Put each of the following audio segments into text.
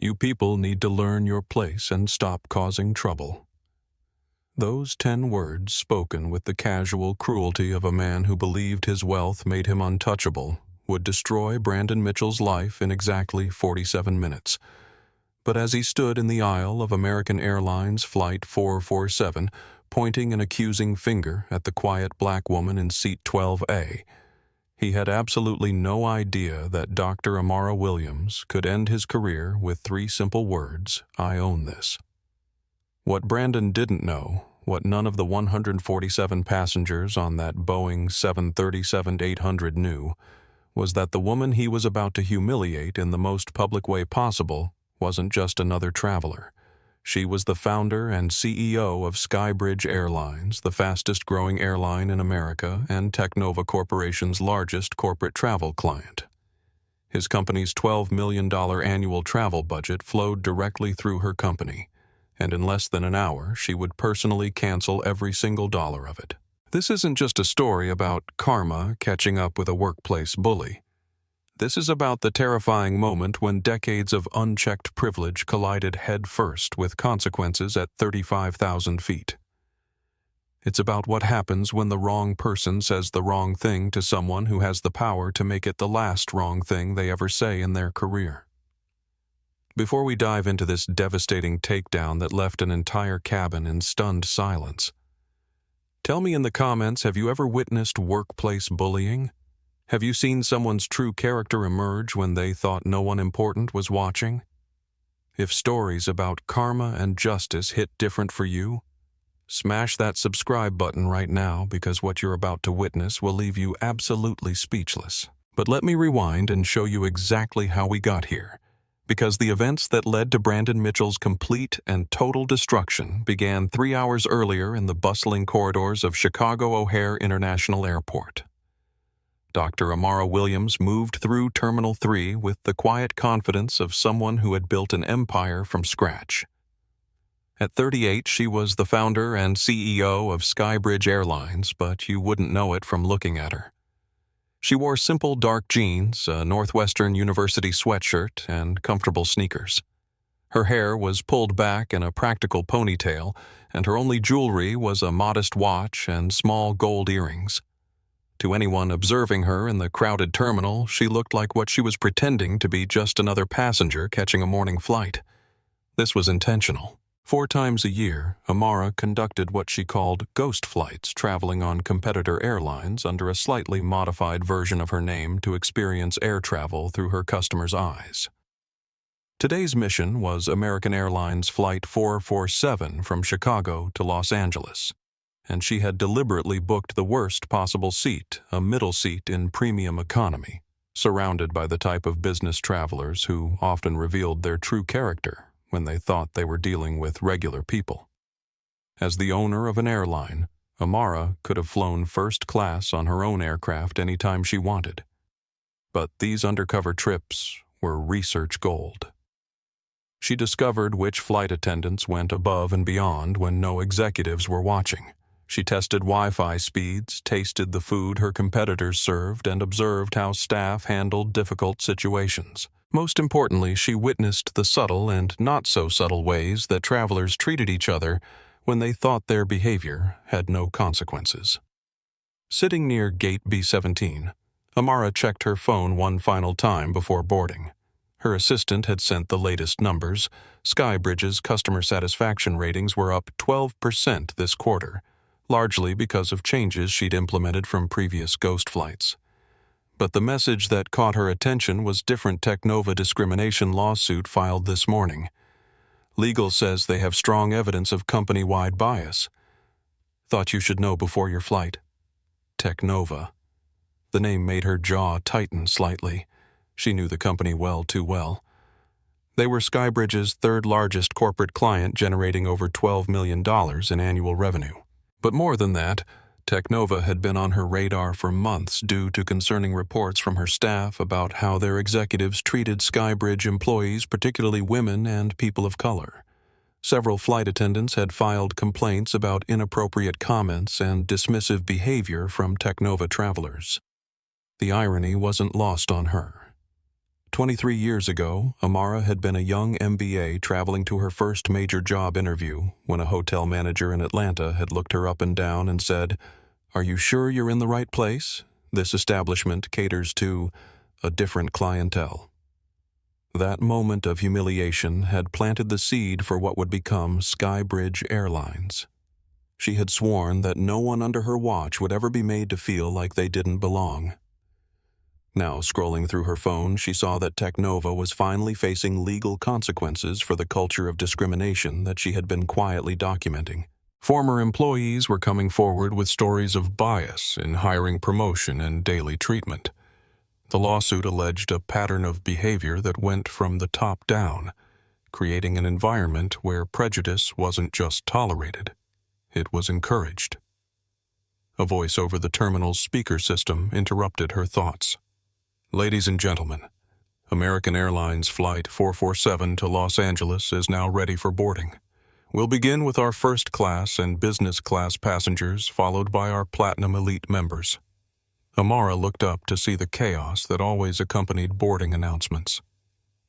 You people need to learn your place and stop causing trouble." Those 10 words, spoken with the casual cruelty of a man who believed his wealth made him untouchable, would destroy Brandon Mitchell's life in exactly 47 minutes. But as he stood in the aisle of American Airlines Flight 447, pointing an accusing finger at the quiet black woman in seat 12A, he had absolutely no idea that Dr. Amara Williams could end his career with 3 simple words: "I own this." What Brandon didn't know, what none of the 147 passengers on that Boeing 737-800 knew, was that the woman he was about to humiliate in the most public way possible wasn't just another traveler. She was the founder and CEO of SkyBridge Airlines, the fastest-growing airline in America and Technova Corporation's largest corporate travel client. His company's $12 million annual travel budget flowed directly through her company, and in less than an hour, she would personally cancel every single dollar of it. This isn't just a story about karma catching up with a workplace bully. This is about the terrifying moment when decades of unchecked privilege collided head-first with consequences at 35,000 feet. It's about what happens when the wrong person says the wrong thing to someone who has the power to make it the last wrong thing they ever say in their career. Before we dive into this devastating takedown that left an entire cabin in stunned silence, tell me in the comments, have you ever witnessed workplace bullying? Have you seen someone's true character emerge when they thought no one important was watching? If stories about karma and justice hit different for you, smash that subscribe button right now, because what you're about to witness will leave you absolutely speechless. But let me rewind and show you exactly how we got here, because the events that led to Brandon Mitchell's complete and total destruction began 3 hours earlier in the bustling corridors of Chicago O'Hare International Airport. Dr. Amara Williams moved through Terminal 3 with the quiet confidence of someone who had built an empire from scratch. At 38, she was the founder and CEO of SkyBridge Airlines, but you wouldn't know it from looking at her. She wore simple dark jeans, a Northwestern University sweatshirt, and comfortable sneakers. Her hair was pulled back in a practical ponytail, and her only jewelry was a modest watch and small gold earrings. To anyone observing her in the crowded terminal, she looked like what she was pretending to be just another passenger catching a morning flight. This was intentional. 4 times a year, Amara conducted what she called ghost flights, traveling on competitor airlines under a slightly modified version of her name to experience air travel through her customers' eyes. Today's mission was American Airlines Flight 447 from Chicago to Los Angeles, and she had deliberately booked the worst possible seat, a middle seat in premium economy, surrounded by the type of business travelers who often revealed their true character when they thought they were dealing with regular people. As the owner of an airline, Amara could have flown first class on her own aircraft anytime she wanted. But these undercover trips were research gold. She discovered which flight attendants went above and beyond when no executives were watching. She tested Wi-Fi speeds, tasted the food her competitors served, and observed how staff handled difficult situations. Most importantly, she witnessed the subtle and not-so-subtle ways that travelers treated each other when they thought their behavior had no consequences. Sitting near Gate B-17, Amara checked her phone one final time before boarding. Her assistant had sent the latest numbers. SkyBridge's customer satisfaction ratings were up 12% this quarter, largely because of changes she'd implemented from previous ghost flights. But the message that caught her attention was different Technova discrimination lawsuit filed this morning. Legal says they have strong evidence of company-wide bias. Thought you should know before your flight. Technova. The name made her jaw tighten slightly. She knew the company well too well. They were SkyBridge's third-largest corporate client, generating over $12 million in annual revenue. But more than that, Technova had been on her radar for months due to concerning reports from her staff about how their executives treated SkyBridge employees, particularly women and people of color. Several flight attendants had filed complaints about inappropriate comments and dismissive behavior from Technova travelers. The irony wasn't lost on her. 23 years ago, Amara had been a young MBA traveling to her first major job interview when a hotel manager in Atlanta had looked her up and down and said, "Are you sure you're in the right place? This establishment caters to a different clientele." That moment of humiliation had planted the seed for what would become SkyBridge Airlines. She had sworn that no one under her watch would ever be made to feel like they didn't belong. Now, scrolling through her phone, she saw that Technova was finally facing legal consequences for the culture of discrimination that she had been quietly documenting. Former employees were coming forward with stories of bias in hiring, promotion, and daily treatment. The lawsuit alleged a pattern of behavior that went from the top down, creating an environment where prejudice wasn't just tolerated, it was encouraged. A voice over the terminal's speaker system interrupted her thoughts. "Ladies and gentlemen, American Airlines Flight 447 to Los Angeles is now ready for boarding. We'll begin with our first class and business class passengers, followed by our Platinum Elite members." Amara looked up to see the chaos that always accompanied boarding announcements.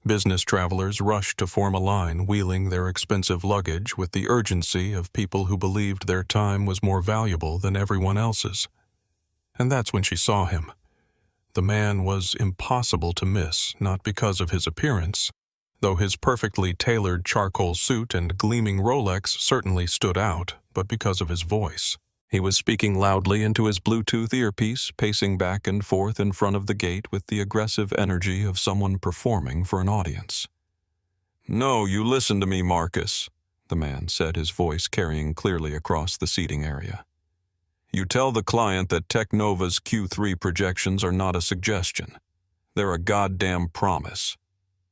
Business travelers rushed to form a line, wheeling their expensive luggage with the urgency of people who believed their time was more valuable than everyone else's. And that's when she saw him. The man was impossible to miss, not because of his appearance, though his perfectly tailored charcoal suit and gleaming Rolex certainly stood out, but because of his voice. He was speaking loudly into his Bluetooth earpiece, pacing back and forth in front of the gate with the aggressive energy of someone performing for an audience. "No, you listen to me, Marcus," the man said, his voice carrying clearly across the seating area. "You tell the client that Technova's Q3 projections are not a suggestion. They're a goddamn promise.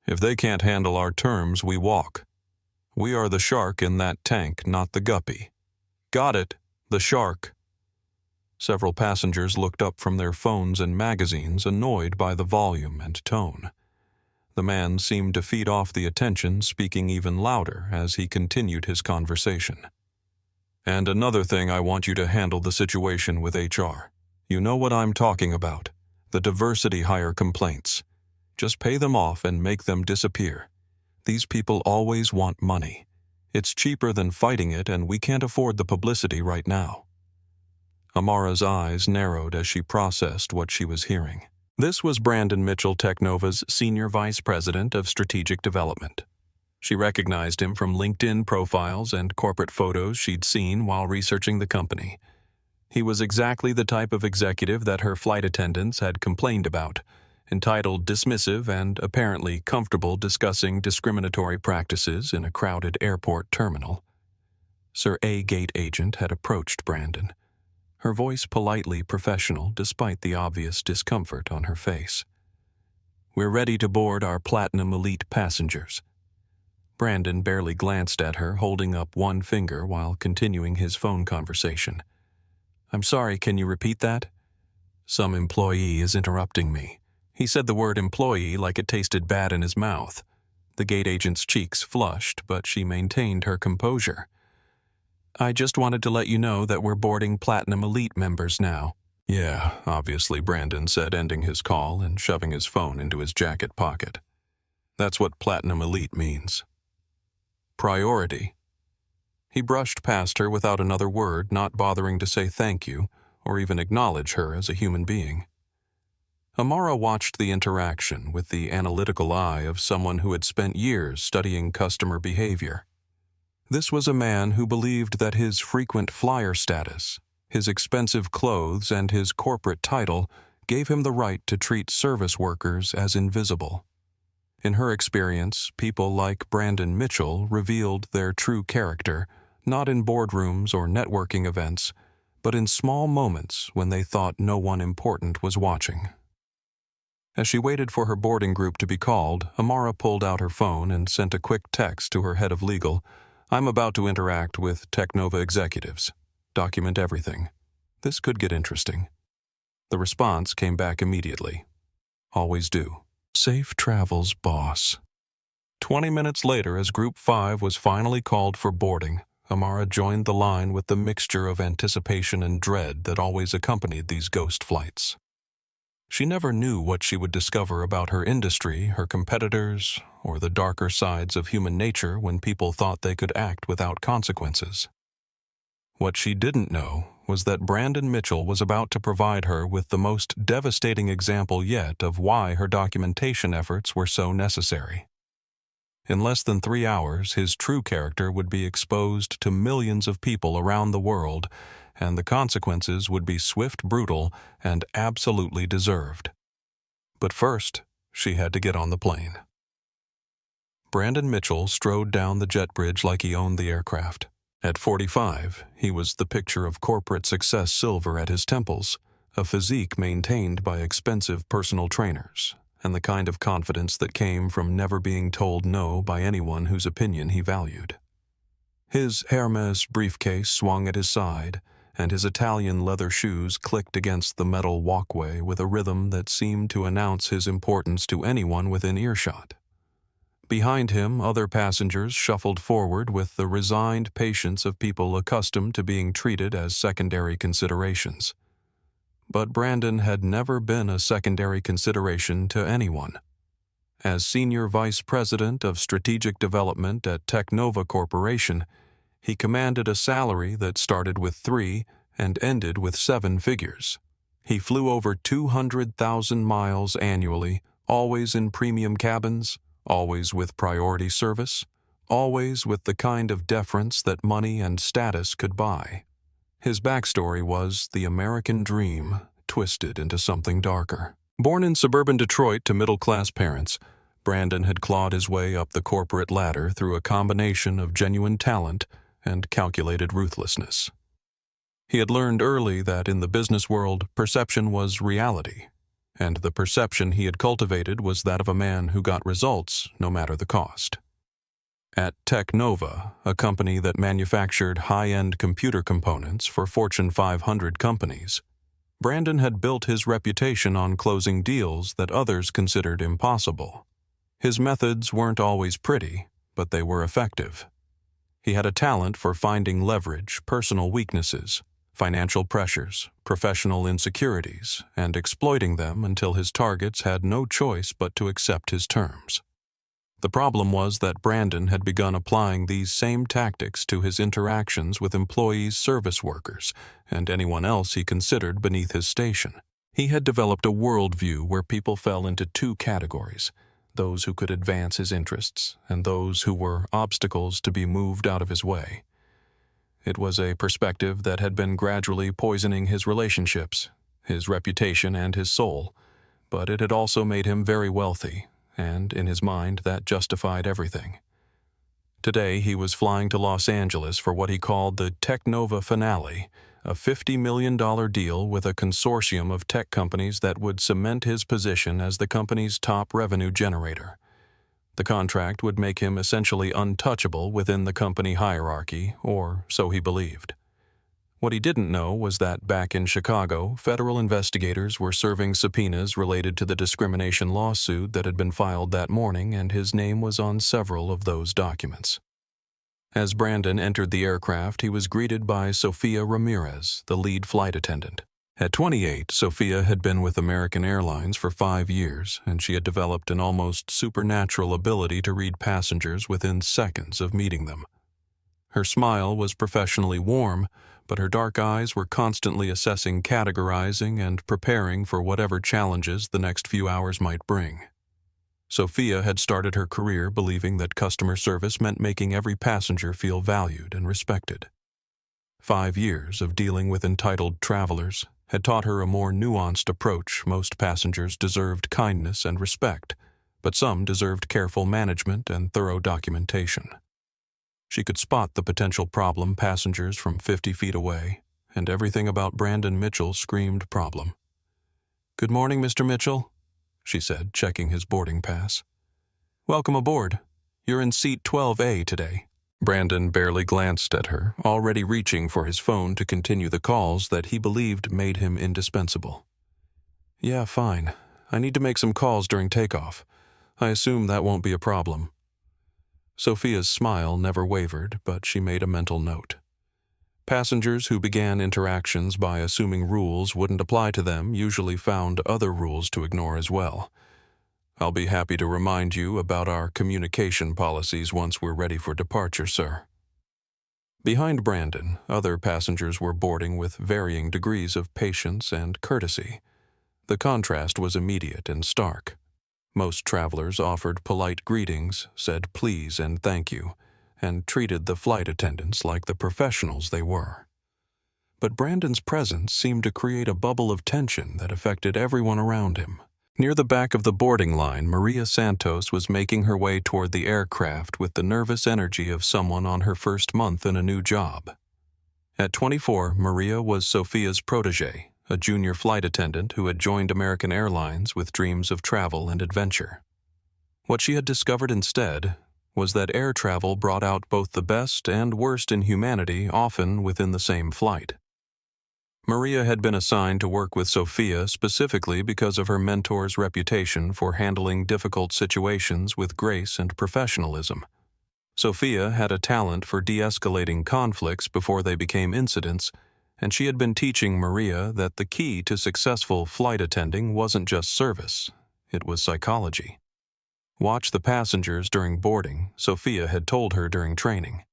If they can't handle our terms, we walk. We are the shark in that tank, not the guppy. Got it? The shark." Several passengers looked up from their phones and magazines, annoyed by the volume and tone. The man seemed to feed off the attention, speaking even louder as he continued his conversation. "And another thing, I want you to handle the situation with HR. You know what I'm talking about. The diversity hire complaints. Just pay them off and make them disappear. These people always want money. It's cheaper than fighting it, and we can't afford the publicity right now." Amara's eyes narrowed as she processed what she was hearing. This was Brandon Mitchell, Technova's Senior Vice President of Strategic Development. She recognized him from LinkedIn profiles and corporate photos she'd seen while researching the company. He was exactly the type of executive that her flight attendants had complained about, entitled, dismissive, and apparently comfortable discussing discriminatory practices in a crowded airport terminal. Sir A. Gate agent had approached Brandon, her voice politely professional despite the obvious discomfort on her face. "We're ready to board our Platinum Elite passengers." Brandon barely glanced at her, holding up one finger while continuing his phone conversation. "I'm sorry, can you repeat that?" "Some employee is interrupting me." He said the word employee like it tasted bad in his mouth. The gate agent's cheeks flushed, but she maintained her composure. "I just wanted to let you know that we're boarding Platinum Elite members now." "Yeah, obviously," Brandon said, ending his call and shoving his phone into his jacket pocket. "That's what Platinum Elite means. Priority." He brushed past her without another word, not bothering to say thank you or even acknowledge her as a human being. Amara watched the interaction with the analytical eye of someone who had spent years studying customer behavior. This was a man who believed that his frequent flyer status, his expensive clothes, and his corporate title gave him the right to treat service workers as invisible. In her experience, people like Brandon Mitchell revealed their true character, not in boardrooms or networking events, but in small moments when they thought no one important was watching. As she waited for her boarding group to be called, Amara pulled out her phone and sent a quick text to her head of legal. "I'm about to interact with Technova executives. Document everything. This could get interesting." The response came back immediately. "Always do. Safe travels, boss." 20 minutes later, as Group 5 was finally called for boarding, Amara joined the line with the mixture of anticipation and dread that always accompanied these ghost flights. She never knew what she would discover about her industry, her competitors, or the darker sides of human nature when people thought they could act without consequences. What she didn't know was that Brandon Mitchell was about to provide her with the most devastating example yet of why her documentation efforts were so necessary. In less than 3 hours, his true character would be exposed to millions of people around the world, and the consequences would be swift, brutal, and absolutely deserved. But first, she had to get on the plane. Brandon Mitchell strode down the jet bridge like he owned the aircraft. At 45, he was the picture of corporate success silver at his temples, a physique maintained by expensive personal trainers, and the kind of confidence that came from never being told no by anyone whose opinion he valued. His Hermes briefcase swung at his side, and his Italian leather shoes clicked against the metal walkway with a rhythm that seemed to announce his importance to anyone within earshot. Behind him, other passengers shuffled forward with the resigned patience of people accustomed to being treated as secondary considerations. But Brandon had never been a secondary consideration to anyone. As Senior Vice President of Strategic Development at Technova Corporation, he commanded a salary that started with 3 and ended with 7 figures. He flew over 200,000 miles annually, always in premium cabins, always with priority service, always with the kind of deference that money and status could buy. His backstory was the American dream twisted into something darker. Born in suburban Detroit to middle-class parents, Brandon had clawed his way up the corporate ladder through a combination of genuine talent and calculated ruthlessness. He had learned early that in the business world, perception was reality, and the perception he had cultivated was that of a man who got results no matter the cost. At Technova, a company that manufactured high-end computer components for Fortune 500 companies, Brandon had built his reputation on closing deals that others considered impossible. His methods weren't always pretty, but they were effective. He had a talent for finding leverage, personal weaknesses, financial pressures, professional insecurities, and exploiting them until his targets had no choice but to accept his terms. The problem was that Brandon had begun applying these same tactics to his interactions with employees, service workers, and anyone else he considered beneath his station. He had developed a worldview where people fell into 2 categories: those who could advance his interests and those who were obstacles to be moved out of his way. It was a perspective that had been gradually poisoning his relationships, his reputation, and his soul, but it had also made him very wealthy, and in his mind that justified everything. Today he was flying to Los Angeles for what he called the Technova finale, a $50 million deal with a consortium of tech companies that would cement his position as the company's top revenue generator. The contract would make him essentially untouchable within the company hierarchy, or so he believed. What he didn't know was that back in Chicago, federal investigators were serving subpoenas related to the discrimination lawsuit that had been filed that morning, and his name was on several of those documents. As Brandon entered the aircraft, he was greeted by Sophia Ramirez, the lead flight attendant. At 28, Sophia had been with American Airlines for 5 years, and she had developed an almost supernatural ability to read passengers within seconds of meeting them. Her smile was professionally warm, but her dark eyes were constantly assessing, categorizing, and preparing for whatever challenges the next few hours might bring. Sophia had started her career believing that customer service meant making every passenger feel valued and respected. 5 years of dealing with entitled travelers had taught her a more nuanced approach. Most passengers deserved kindness and respect, but some deserved careful management and thorough documentation. She could spot the potential problem passengers from 50 feet away, and everything about Brandon Mitchell screamed problem. "Good morning, Mr. Mitchell," she said, checking his boarding pass. "Welcome aboard. You're in seat 12A today." Brandon barely glanced at her, already reaching for his phone to continue the calls that he believed made him indispensable. "Yeah, fine. I need to make some calls during takeoff. I assume that won't be a problem." Sophia's smile never wavered, but she made a mental note. Passengers who began interactions by assuming rules wouldn't apply to them usually found other rules to ignore as well. I'll be happy to remind you about our communication policies once we're ready for departure, sir. Behind Brandon, other passengers were boarding with varying degrees of patience and courtesy. The contrast was immediate and stark. Most travelers offered polite greetings, said please and thank you, and treated the flight attendants like the professionals they were. But Brandon's presence seemed to create a bubble of tension that affected everyone around him. Near the back of the boarding line, Maria Santos was making her way toward the aircraft with the nervous energy of someone on her first month in a new job. At 24, Maria was Sophia's protege, a junior flight attendant who had joined American Airlines with dreams of travel and adventure. What she had discovered instead was that air travel brought out both the best and worst in humanity, often within the same flight. Maria had been assigned to work with Sophia specifically because of her mentor's reputation for handling difficult situations with grace and professionalism. Sophia had a talent for de-escalating conflicts before they became incidents, and she had been teaching Maria that the key to successful flight attending wasn't just service, it was psychology. Watch the passengers during boarding, Sophia had told her during training.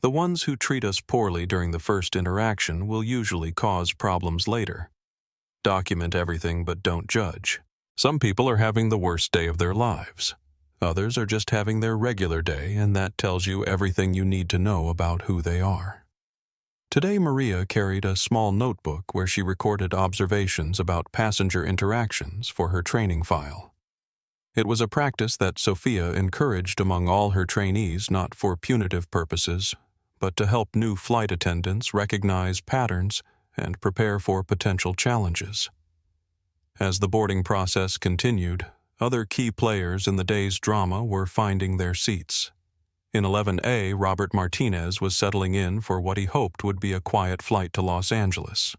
The ones who treat us poorly during the first interaction will usually cause problems later. Document everything but don't judge. Some people are having the worst day of their lives. Others are just having their regular day, and that tells you everything you need to know about who they are. Today, Maria carried a small notebook where she recorded observations about passenger interactions for her training file. It was a practice that Sophia encouraged among all her trainees not for punitive purposes, but to help new flight attendants recognize patterns and prepare for potential challenges. As the boarding process continued, other key players in the day's drama were finding their seats. In 11A, Robert Martinez was settling in for what he hoped would be a quiet flight to Los Angeles.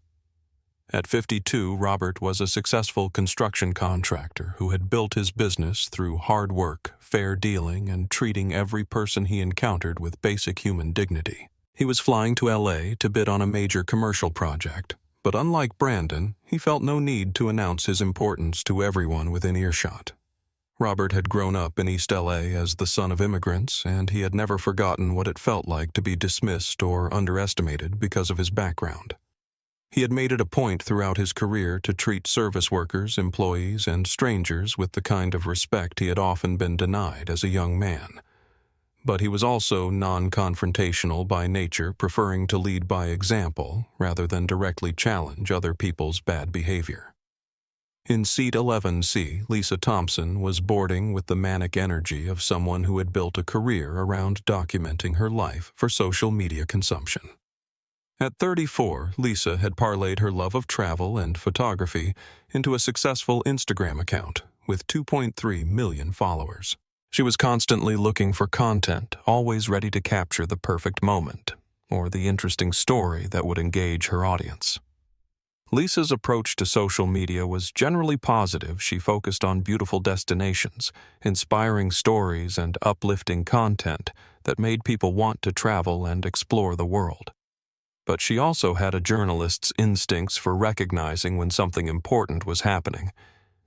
At 52, Robert was a successful construction contractor who had built his business through hard work, fair dealing, and treating every person he encountered with basic human dignity. He was flying to LA to bid on a major commercial project, but unlike Brandon, he felt no need to announce his importance to everyone within earshot. Robert had grown up in East LA as the son of immigrants, and he had never forgotten what it felt like to be dismissed or underestimated because of his background. He had made it a point throughout his career to treat service workers, employees, and strangers with the kind of respect he had often been denied as a young man. But he was also non-confrontational by nature, preferring to lead by example rather than directly challenge other people's bad behavior. In seat 11C, Lisa Thompson was boarding with the manic energy of someone who had built a career around documenting her life for social media consumption. At 34, Lisa had parlayed her love of travel and photography into a successful Instagram account with 2.3 million followers. She was constantly looking for content, always ready to capture the perfect moment or the interesting story that would engage her audience. Lisa's approach to social media was generally positive. She focused on beautiful destinations, inspiring stories, and uplifting content that made people want to travel and explore the world. But she also had a journalist's instincts for recognizing when something important was happening,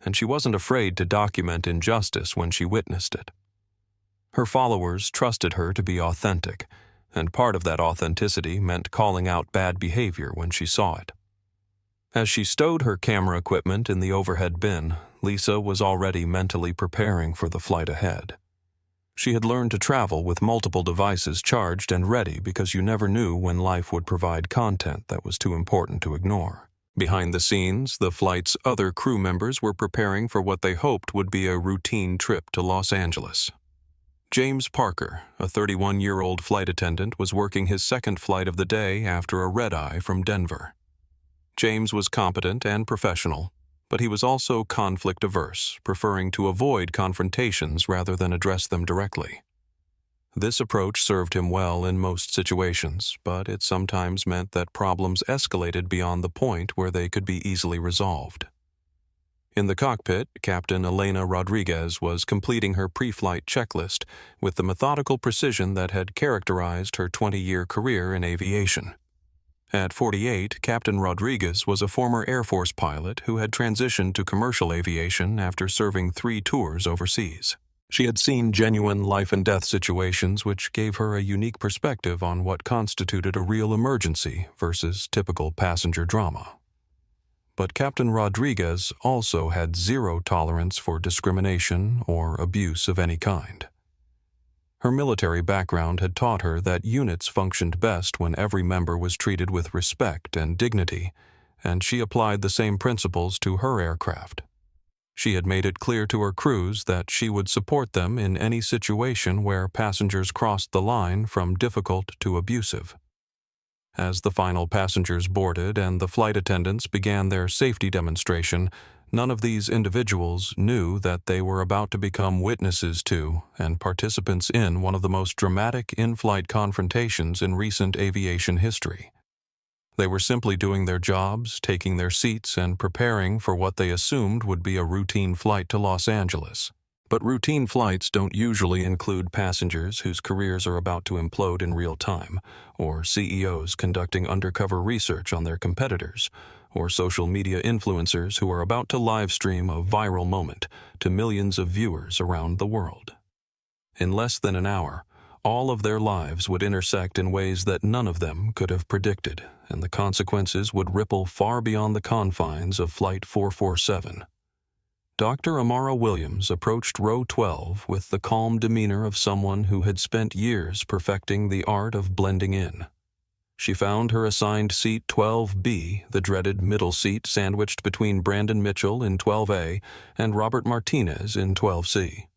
and she wasn't afraid to document injustice when she witnessed it. Her followers trusted her to be authentic, and part of that authenticity meant calling out bad behavior when she saw it. As she stowed her camera equipment in the overhead bin, Lisa was already mentally preparing for the flight ahead. She had learned to travel with multiple devices charged and ready because you never knew when life would provide content that was too important to ignore. Behind the scenes, the flight's other crew members were preparing for what they hoped would be a routine trip to Los Angeles. James Parker, a 31-year-old flight attendant, was working his second flight of the day after a red-eye from Denver. James was competent and professional, but he was also conflict-averse, preferring to avoid confrontations rather than address them directly. This approach served him well in most situations, but it sometimes meant that problems escalated beyond the point where they could be easily resolved. In the cockpit, Captain Elena Rodriguez was completing her pre-flight checklist with the methodical precision that had characterized her 20-year career in aviation. At 48, Captain Rodriguez was a former Air Force pilot who had transitioned to commercial aviation after serving 3 tours overseas. She had seen genuine life-and-death situations which gave her a unique perspective on what constituted a real emergency versus typical passenger drama. But Captain Rodriguez also had zero tolerance for discrimination or abuse of any kind. Her military background had taught her that units functioned best when every member was treated with respect and dignity, and she applied the same principles to her aircraft. She had made it clear to her crews that she would support them in any situation where passengers crossed the line from difficult to abusive. As the final passengers boarded and the flight attendants began their safety demonstration, none of these individuals knew that they were about to become witnesses to and participants in one of the most dramatic in-flight confrontations in recent aviation history. They were simply doing their jobs, taking their seats, and preparing for what they assumed would be a routine flight to Los Angeles. But routine flights don't usually include passengers whose careers are about to implode in real time, or CEOs conducting undercover research on their competitors, or social media influencers who are about to live stream a viral moment to millions of viewers around the world. In less than an hour, all of their lives would intersect in ways that none of them could have predicted, and the consequences would ripple far beyond the confines of Flight 447. Dr. Amara Williams approached row 12 with the calm demeanor of someone who had spent years perfecting the art of blending in. She found her assigned seat 12B, the dreaded middle seat sandwiched between Brandon Mitchell in 12A and Robert Martinez in 12C.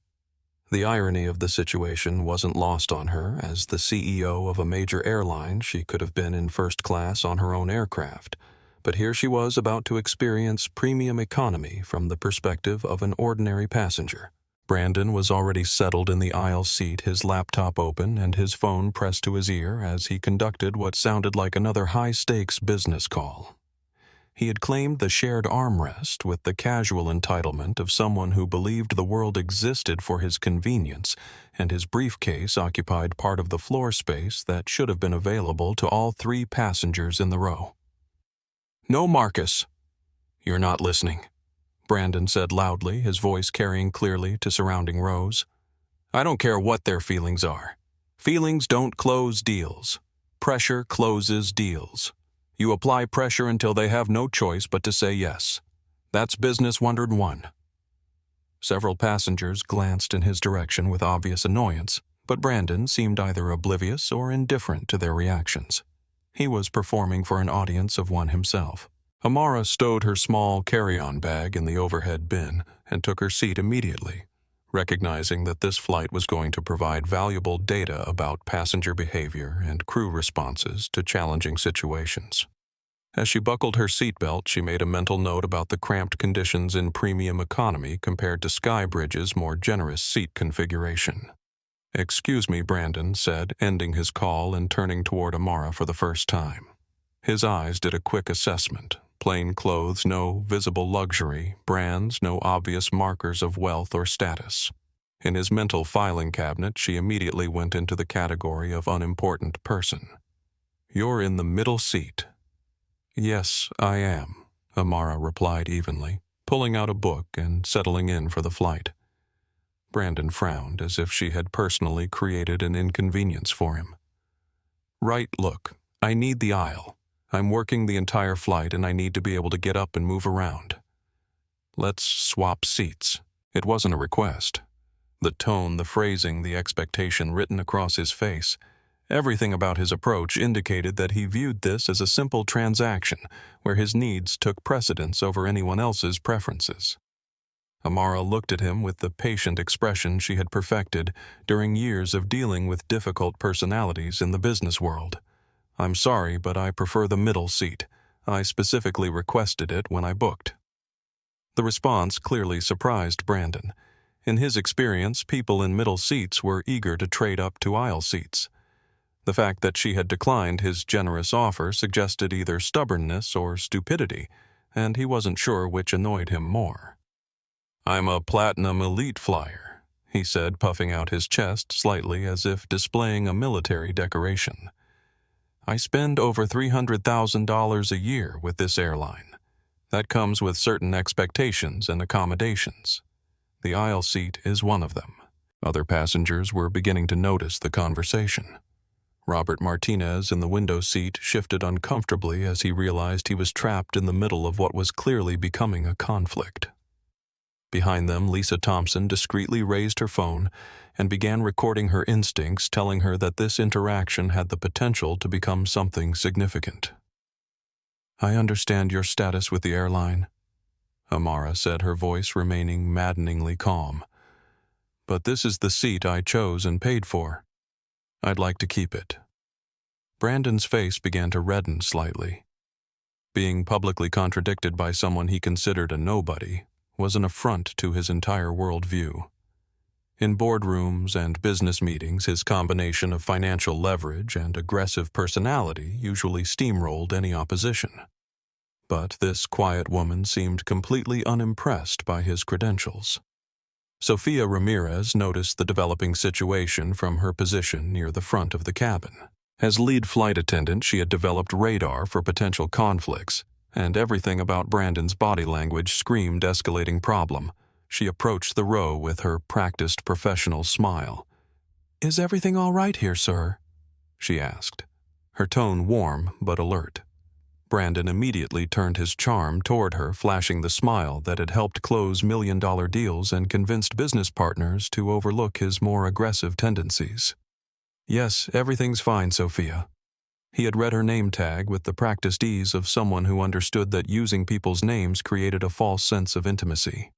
The irony of the situation wasn't lost on her. As the CEO of a major airline, she could have been in first class on her own aircraft. But here she was about to experience premium economy from the perspective of an ordinary passenger. Brandon was already settled in the aisle seat, his laptop open and his phone pressed to his ear as he conducted what sounded like another high-stakes business call. He had claimed the shared armrest with the casual entitlement of someone who believed the world existed for his convenience, and his briefcase occupied part of the floor space that should have been available to all 3 passengers in the row. "No, Marcus." "You're not listening," Brandon said loudly, his voice carrying clearly to surrounding rows. "I don't care what their feelings are. Feelings don't close deals. Pressure closes deals. You apply pressure until they have no choice but to say yes. That's business 101. Several passengers glanced in his direction with obvious annoyance, but Brandon seemed either oblivious or indifferent to their reactions. He was performing for an audience of one himself. Amara stowed her small carry-on bag in the overhead bin and took her seat immediately, recognizing that this flight was going to provide valuable data about passenger behavior and crew responses to challenging situations. As she buckled her seatbelt, she made a mental note about the cramped conditions in premium economy compared to SkyBridge's more generous seat configuration. "Excuse me," Brandon said, ending his call and turning toward Amara for the first time. His eyes did a quick assessment. Plain clothes, no visible luxury, brands, no obvious markers of wealth or status. In his mental filing cabinet, she immediately went into the category of unimportant person. "You're in the middle seat." "Yes, I am," Amara replied evenly, pulling out a book and settling in for the flight. Brandon frowned, as if she had personally created an inconvenience for him. "Right, look, I need the aisle. I'm working the entire flight and I need to be able to get up and move around. Let's swap seats." It wasn't a request. The tone, the phrasing, the expectation written across his face, everything about his approach indicated that he viewed this as a simple transaction where his needs took precedence over anyone else's preferences. Amara looked at him with the patient expression she had perfected during years of dealing with difficult personalities in the business world. "I'm sorry, but I prefer the middle seat. I specifically requested it when I booked." The response clearly surprised Brandon. In his experience, people in middle seats were eager to trade up to aisle seats. The fact that she had declined his generous offer suggested either stubbornness or stupidity, and he wasn't sure which annoyed him more. "I'm a Platinum Elite flyer," he said, puffing out his chest slightly as if displaying a military decoration. I spend over $300,000 a year with this airline. That comes with certain expectations and accommodations. The aisle seat is one of them. Other passengers were beginning to notice the conversation. Robert Martinez in the window seat shifted uncomfortably as he realized he was trapped in the middle of what was clearly becoming a conflict. Behind them, Lisa Thompson discreetly raised her phone and began recording her instincts, telling her that this interaction had the potential to become something significant. "I understand your status with the airline," Amara said, her voice remaining maddeningly calm. "But this is the seat I chose and paid for. I'd like to keep it." Brandon's face began to redden slightly. Being publicly contradicted by someone he considered a nobody was an affront to his entire worldview. In boardrooms and business meetings, his combination of financial leverage and aggressive personality usually steamrolled any opposition. But this quiet woman seemed completely unimpressed by his credentials. Sofia Ramirez noticed the developing situation from her position near the front of the cabin. As lead flight attendant, she had developed radar for potential conflicts, and everything about Brandon's body language screamed escalating problem. She approached the row with her practiced professional smile. "Is everything all right here, sir?" she asked, her tone warm but alert. Brandon immediately turned his charm toward her, flashing the smile that had helped close million-dollar deals and convinced business partners to overlook his more aggressive tendencies. "Yes, everything's fine, Sophia." He had read her name tag with the practiced ease of someone who understood that using people's names created a false sense of intimacy.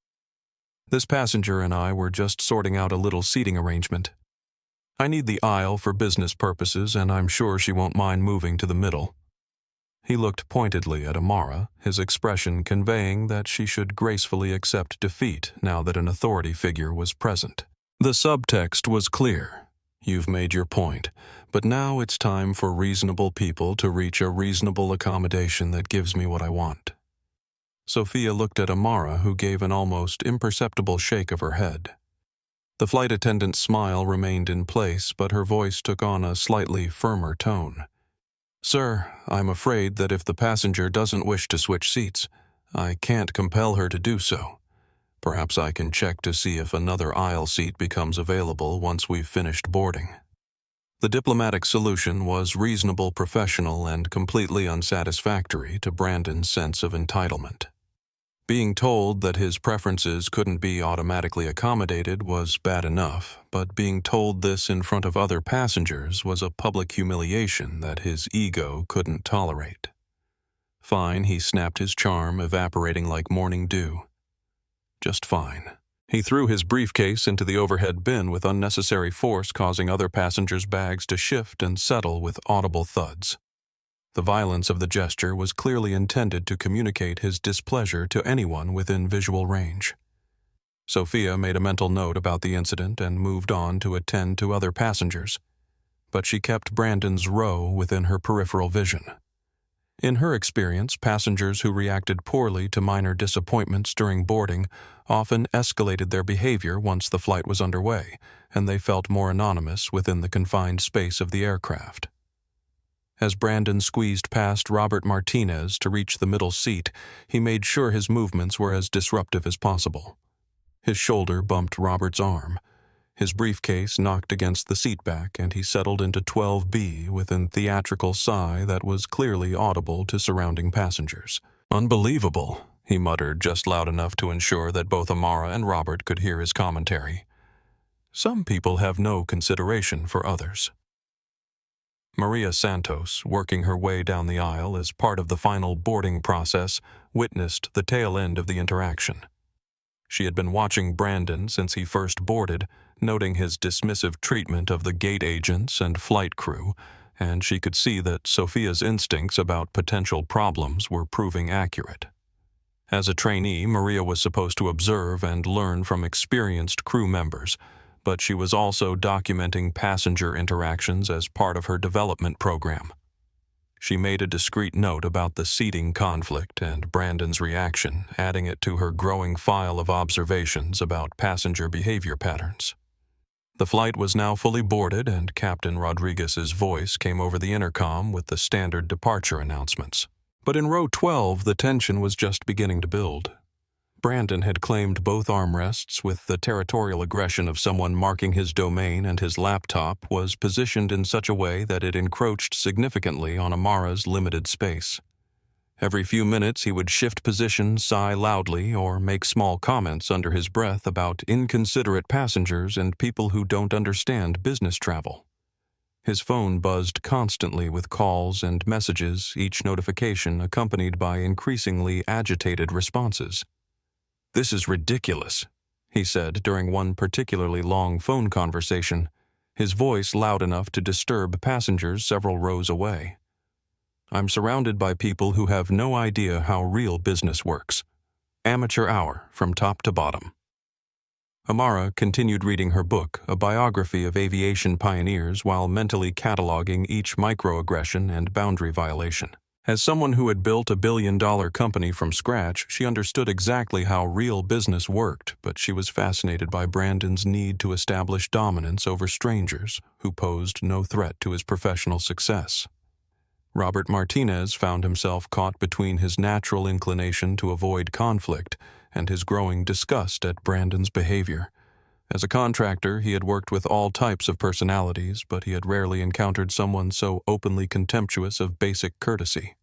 "This passenger and I were just sorting out a little seating arrangement. I need the aisle for business purposes, and I'm sure she won't mind moving to the middle." He looked pointedly at Amara, his expression conveying that she should gracefully accept defeat now that an authority figure was present. The subtext was clear. "You've made your point, but now it's time for reasonable people to reach a reasonable accommodation that gives me what I want." Sophia looked at Amara, who gave an almost imperceptible shake of her head. The flight attendant's smile remained in place, but her voice took on a slightly firmer tone. "Sir, I'm afraid that if the passenger doesn't wish to switch seats, I can't compel her to do so. Perhaps I can check to see if another aisle seat becomes available once we've finished boarding." The diplomatic solution was reasonable, professional, and completely unsatisfactory to Brandon's sense of entitlement. Being told that his preferences couldn't be automatically accommodated was bad enough, but being told this in front of other passengers was a public humiliation that his ego couldn't tolerate. Fine, he snapped his charm, evaporating like morning dew. Just fine. He threw his briefcase into the overhead bin with unnecessary force, causing other passengers' bags to shift and settle with audible thuds. The violence of the gesture was clearly intended to communicate his displeasure to anyone within visual range. Sophia made a mental note about the incident and moved on to attend to other passengers, but she kept Brandon's row within her peripheral vision. In her experience, passengers who reacted poorly to minor disappointments during boarding often escalated their behavior once the flight was underway, and they felt more anonymous within the confined space of the aircraft. As Brandon squeezed past Robert Martinez to reach the middle seat, he made sure his movements were as disruptive as possible. His shoulder bumped Robert's arm. His briefcase knocked against the seat back, and he settled into 12B with a theatrical sigh that was clearly audible to surrounding passengers. "Unbelievable," he muttered just loud enough to ensure that both Amara and Robert could hear his commentary. "Some people have no consideration for others." Maria Santos, working her way down the aisle as part of the final boarding process, witnessed the tail end of the interaction. She had been watching Brandon since he first boarded, noting his dismissive treatment of the gate agents and flight crew, and she could see that Sophia's instincts about potential problems were proving accurate. As a trainee, Maria was supposed to observe and learn from experienced crew members, but she was also documenting passenger interactions as part of her development program. She made a discreet note about the seating conflict and Brandon's reaction, adding it to her growing file of observations about passenger behavior patterns. The flight was now fully boarded, and Captain Rodriguez's voice came over the intercom with the standard departure announcements. But in row 12, the tension was just beginning to build. Brandon had claimed both armrests with the territorial aggression of someone marking his domain, and his laptop was positioned in such a way that it encroached significantly on Amara's limited space. Every few minutes he would shift position, sigh loudly, or make small comments under his breath about inconsiderate passengers and people who don't understand business travel. His phone buzzed constantly with calls and messages, each notification accompanied by increasingly agitated responses. "This is ridiculous," he said during one particularly long phone conversation, his voice loud enough to disturb passengers several rows away. "I'm surrounded by people who have no idea how real business works. Amateur hour from top to bottom." Amara continued reading her book, a biography of aviation pioneers, while mentally cataloging each microaggression and boundary violation. As someone who had built a billion-dollar company from scratch, she understood exactly how real business worked, but she was fascinated by Brandon's need to establish dominance over strangers who posed no threat to his professional success. Robert Martinez found himself caught between his natural inclination to avoid conflict and his growing disgust at Brandon's behavior. As a contractor, he had worked with all types of personalities, but he had rarely encountered someone so openly contemptuous of basic courtesy.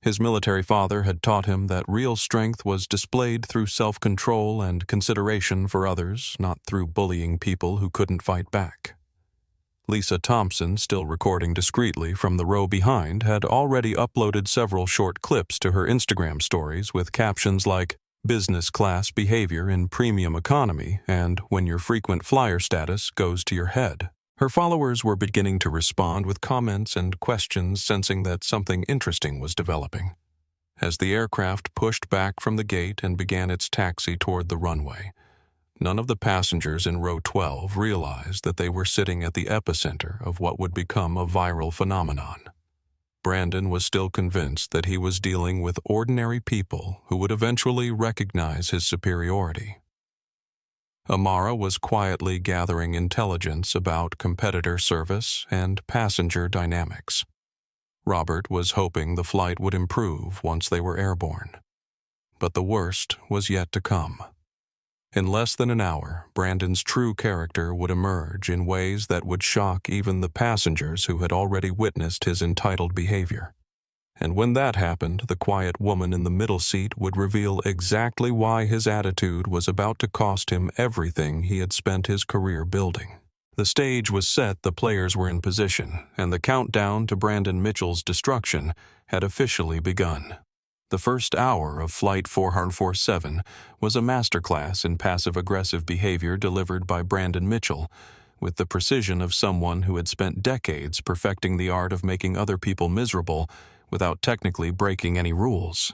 His military father had taught him that real strength was displayed through self-control and consideration for others, not through bullying people who couldn't fight back. Lisa Thompson, still recording discreetly from the row behind, had already uploaded several short clips to her Instagram stories with captions like, "Business class behavior in premium economy," and "When your frequent flyer status goes to your head." Her followers were beginning to respond with comments and questions, sensing that something interesting was developing. As the aircraft pushed back from the gate and began its taxi toward the runway, none of the passengers in row 12 realized that they were sitting at the epicenter of what would become a viral phenomenon. Brandon was still convinced that he was dealing with ordinary people who would eventually recognize his superiority. Amara was quietly gathering intelligence about competitor service and passenger dynamics. Robert was hoping the flight would improve once they were airborne. But the worst was yet to come. In less than an hour, Brandon's true character would emerge in ways that would shock even the passengers who had already witnessed his entitled behavior. And when that happened, the quiet woman in the middle seat would reveal exactly why his attitude was about to cost him everything he had spent his career building. The stage was set, the players were in position, and the countdown to Brandon Mitchell's destruction had officially begun. The first hour of Flight 447 was a masterclass in passive-aggressive behavior delivered by Brandon Mitchell, with the precision of someone who had spent decades perfecting the art of making other people miserable without technically breaking any rules.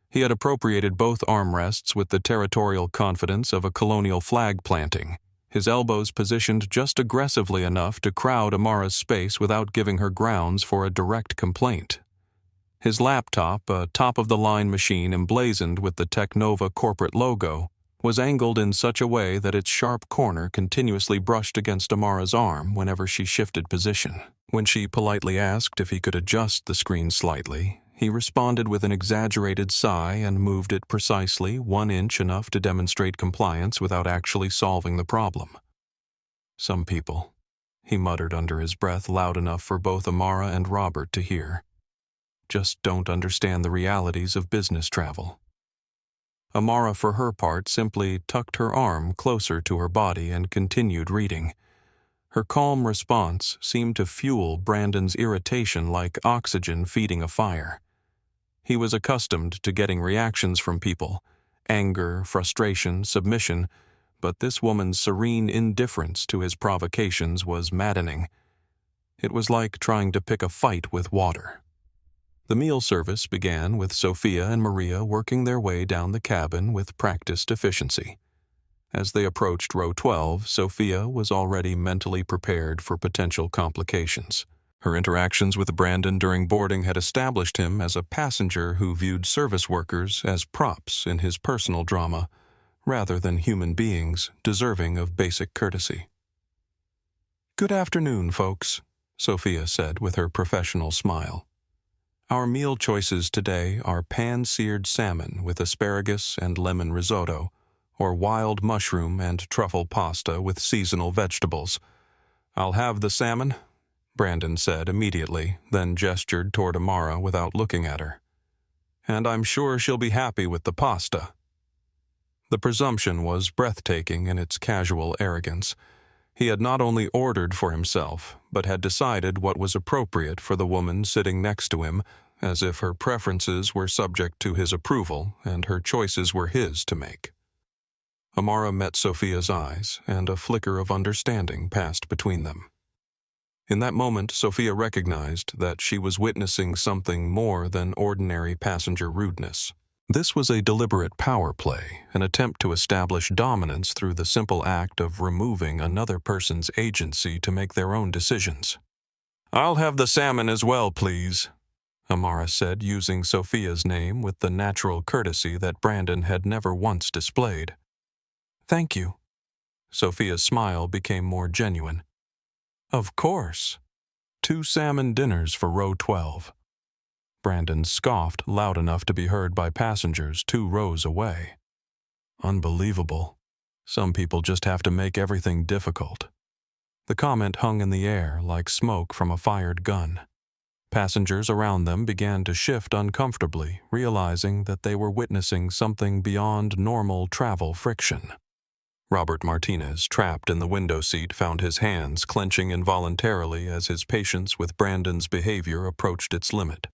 He had appropriated both armrests with the territorial confidence of a colonial flag planting, his elbows positioned just aggressively enough to crowd Amara's space without giving her grounds for a direct complaint. His laptop, a top-of-the-line machine emblazoned with the Technova corporate logo, was angled in such a way that its sharp corner continuously brushed against Amara's arm whenever she shifted position. When she politely asked if he could adjust the screen slightly, he responded with an exaggerated sigh and moved it precisely 1 inch, enough to demonstrate compliance without actually solving the problem. "Some people," he muttered under his breath loud enough for both Amara and Robert to hear, "just don't understand the realities of business travel." Amara, for her part, simply tucked her arm closer to her body and continued reading. Her calm response seemed to fuel Brandon's irritation like oxygen feeding a fire. He was accustomed to getting reactions from people, anger, frustration, submission, but this woman's serene indifference to his provocations was maddening. It was like trying to pick a fight with water. The meal service began with Sophia and Maria working their way down the cabin with practiced efficiency. As they approached row 12, Sophia was already mentally prepared for potential complications. Her interactions with Brandon during boarding had established him as a passenger who viewed service workers as props in his personal drama, rather than human beings deserving of basic courtesy. "Good afternoon, folks," Sophia said with her professional smile. "Our meal choices today are pan-seared salmon with asparagus and lemon risotto, or wild mushroom and truffle pasta with seasonal vegetables. I'll have the salmon," Brandon said immediately, then gestured toward Amara without looking at her. "And I'm sure she'll be happy with the pasta." The presumption was breathtaking in its casual arrogance. He had not only ordered for himself, but had decided what was appropriate for the woman sitting next to him, as if her preferences were subject to his approval and her choices were his to make. Amara met Sophia's eyes, and a flicker of understanding passed between them. In that moment, Sophia recognized that she was witnessing something more than ordinary passenger rudeness. This was a deliberate power play, an attempt to establish dominance through the simple act of removing another person's agency to make their own decisions. "I'll have the salmon as well, please," Amara said, using Sophia's name with the natural courtesy that Brandon had never once displayed. "Thank you." Sophia's smile became more genuine. "Of course. 2 salmon dinners for row 12. Brandon scoffed loud enough to be heard by passengers 2 rows away. "Unbelievable. Some people just have to make everything difficult." The comment hung in the air like smoke from a fired gun. Passengers around them began to shift uncomfortably, realizing that they were witnessing something beyond normal travel friction. Robert Martinez, trapped in the window seat, found his hands clenching involuntarily as his patience with Brandon's behavior approached its limit.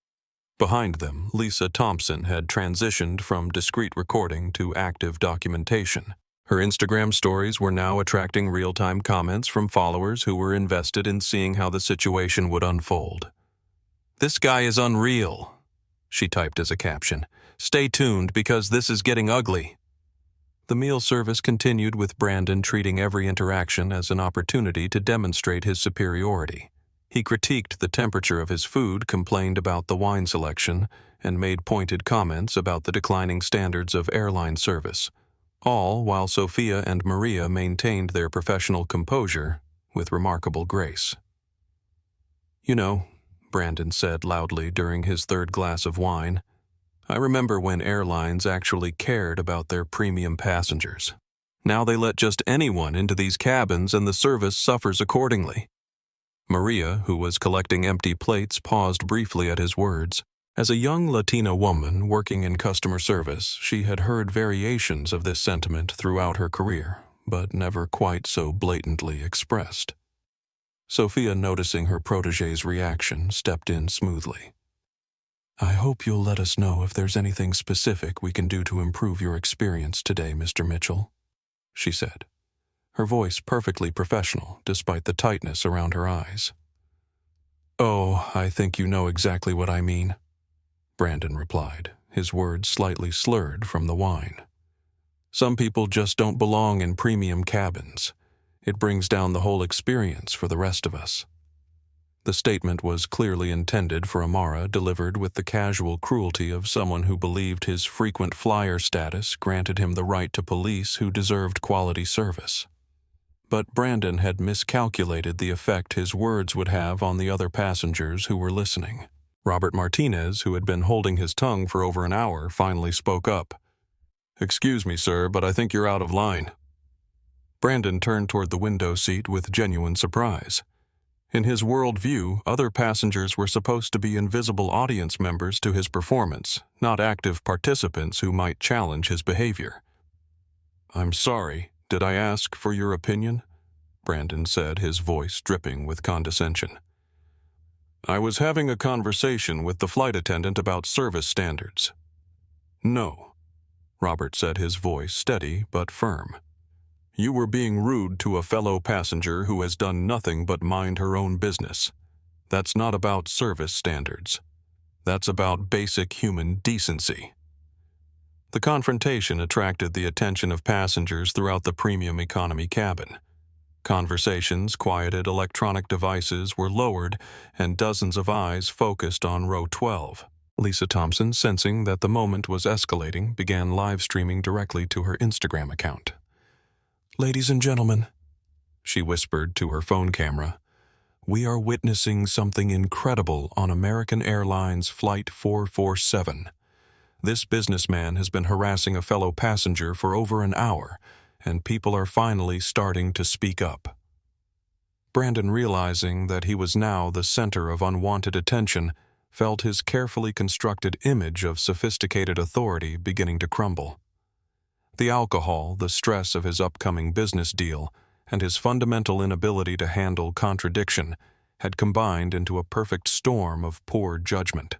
Behind them, Lisa Thompson had transitioned from discreet recording to active documentation. Her Instagram stories were now attracting real-time comments from followers who were invested in seeing how the situation would unfold. "This guy is unreal," she typed as a caption. "Stay tuned because this is getting ugly." The meal service continued with Brandon treating every interaction as an opportunity to demonstrate his superiority. He critiqued the temperature of his food, complained about the wine selection, and made pointed comments about the declining standards of airline service, all while Sophia and Maria maintained their professional composure with remarkable grace. "You know," Brandon said loudly during his 3rd glass of wine, "I remember when airlines actually cared about their premium passengers. Now they let just anyone into these cabins and the service suffers accordingly." Maria, who was collecting empty plates, paused briefly at his words. As a young Latina woman working in customer service, she had heard variations of this sentiment throughout her career, but never quite so blatantly expressed. Sophia, noticing her protégé's reaction, stepped in smoothly. "I hope you'll let us know if there's anything specific we can do to improve your experience today, Mr. Mitchell," she said, her voice perfectly professional despite the tightness around her eyes. "Oh, I think you know exactly what I mean," Brandon replied, his words slightly slurred from the wine. "Some people just don't belong in premium cabins. It brings down the whole experience for the rest of us." The statement was clearly intended for Amara, delivered with the casual cruelty of someone who believed his frequent flyer status granted him the right to police who deserved quality service. But Brandon had miscalculated the effect his words would have on the other passengers who were listening. Robert Martinez, who had been holding his tongue for over an hour, finally spoke up. "Excuse me, sir, but I think you're out of line." Brandon turned toward the window seat with genuine surprise. In his worldview, other passengers were supposed to be invisible audience members to his performance, not active participants who might challenge his behavior. "I'm sorry. Did I ask for your opinion?" Brandon said, his voice dripping with condescension. "I was having a conversation with the flight attendant about service standards." "No," Robert said, his voice steady but firm. "You were being rude to a fellow passenger who has done nothing but mind her own business. That's not about service standards. That's about basic human decency." The confrontation attracted the attention of passengers throughout the premium economy cabin. Conversations quieted, electronic devices were lowered, and dozens of eyes focused on row 12. Lisa Thompson, sensing that the moment was escalating, began live streaming directly to her Instagram account. "Ladies and gentlemen," she whispered to her phone camera. "We are witnessing something incredible on American Airlines Flight 447. This businessman has been harassing a fellow passenger for over an hour, and people are finally starting to speak up." Brandon, realizing that he was now the center of unwanted attention, felt his carefully constructed image of sophisticated authority beginning to crumble. The alcohol, the stress of his upcoming business deal, and his fundamental inability to handle contradiction had combined into a perfect storm of poor judgment.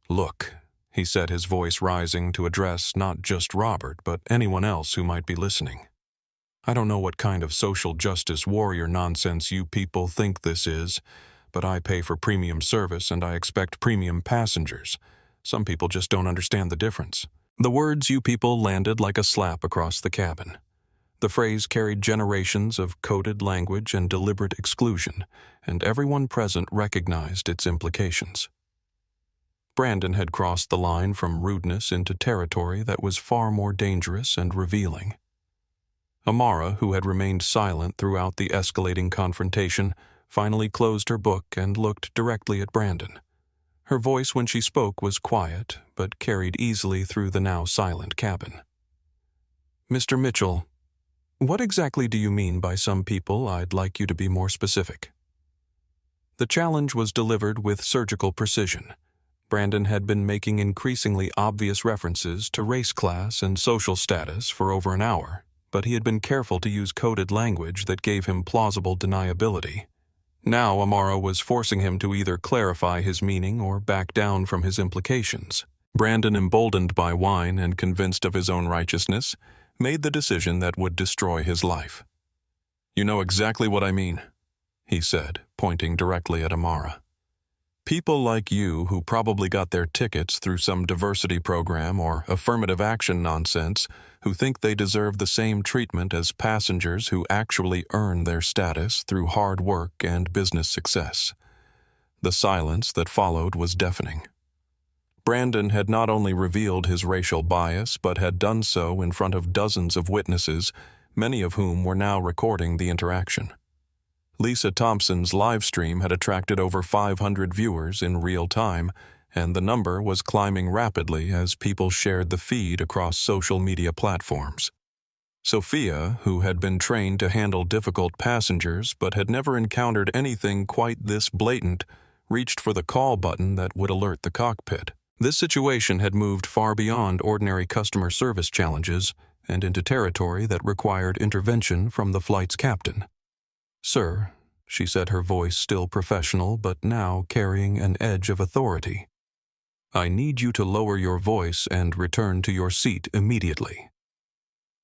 "Look," he said, his voice rising to address not just Robert, but anyone else who might be listening. "I don't know what kind of social justice warrior nonsense you people think this is, but I pay for premium service and I expect premium passengers. Some people just don't understand the difference." The words "you people" landed like a slap across the cabin. The phrase carried generations of coded language and deliberate exclusion, and everyone present recognized its implications. Brandon had crossed the line from rudeness into territory that was far more dangerous and revealing. Amara, who had remained silent throughout the escalating confrontation, finally closed her book and looked directly at Brandon. Her voice when she spoke was quiet, but carried easily through the now silent cabin. "Mr. Mitchell, what exactly do you mean by some people? I'd like you to be more specific." The challenge was delivered with surgical precision. Brandon had been making increasingly obvious references to race class and social status for over an hour, but he had been careful to use coded language that gave him plausible deniability. Now Amara was forcing him to either clarify his meaning or back down from his implications. Brandon, emboldened by wine and convinced of his own righteousness, made the decision that would destroy his life. "You know exactly what I mean," he said, pointing directly at Amara. "People like you who probably got their tickets through some diversity program or affirmative action nonsense, who think they deserve the same treatment as passengers who actually earn their status through hard work and business success." The silence that followed was deafening. Brandon had not only revealed his racial bias, but had done so in front of dozens of witnesses, many of whom were now recording the interaction. Lisa Thompson's live stream had attracted over 500 viewers in real time, and the number was climbing rapidly as people shared the feed across social media platforms. Sophia, who had been trained to handle difficult passengers but had never encountered anything quite this blatant, reached for the call button that would alert the cockpit. This situation had moved far beyond ordinary customer service challenges and into territory that required intervention from the flight's captain. "Sir," she said, her voice still professional but now carrying an edge of authority, "I need you to lower your voice and return to your seat immediately."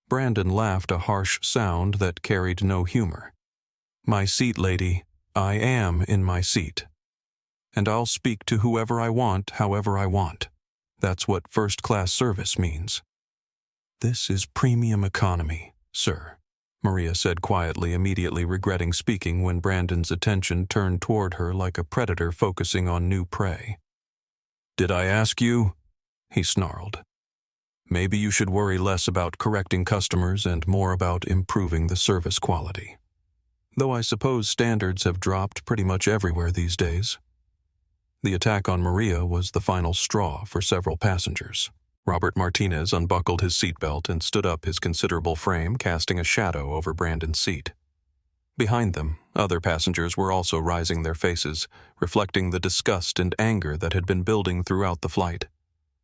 Brandon laughed, a harsh sound that carried no humor. "My seat, lady. I am in my seat. And I'll speak to whoever I want, however I want. That's what first-class service means." "This is premium economy, sir," Maria said quietly, immediately regretting speaking when Brandon's attention turned toward her like a predator focusing on new prey. "Did I ask you?" he snarled. "Maybe you should worry less about correcting customers and more about improving the service quality. Though I suppose standards have dropped pretty much everywhere these days." The attack on Maria was the final straw for several passengers. Robert Martinez unbuckled his seatbelt and stood up, his considerable frame casting a shadow over Brandon's seat. Behind them, other passengers were also rising their faces, reflecting the disgust and anger that had been building throughout the flight.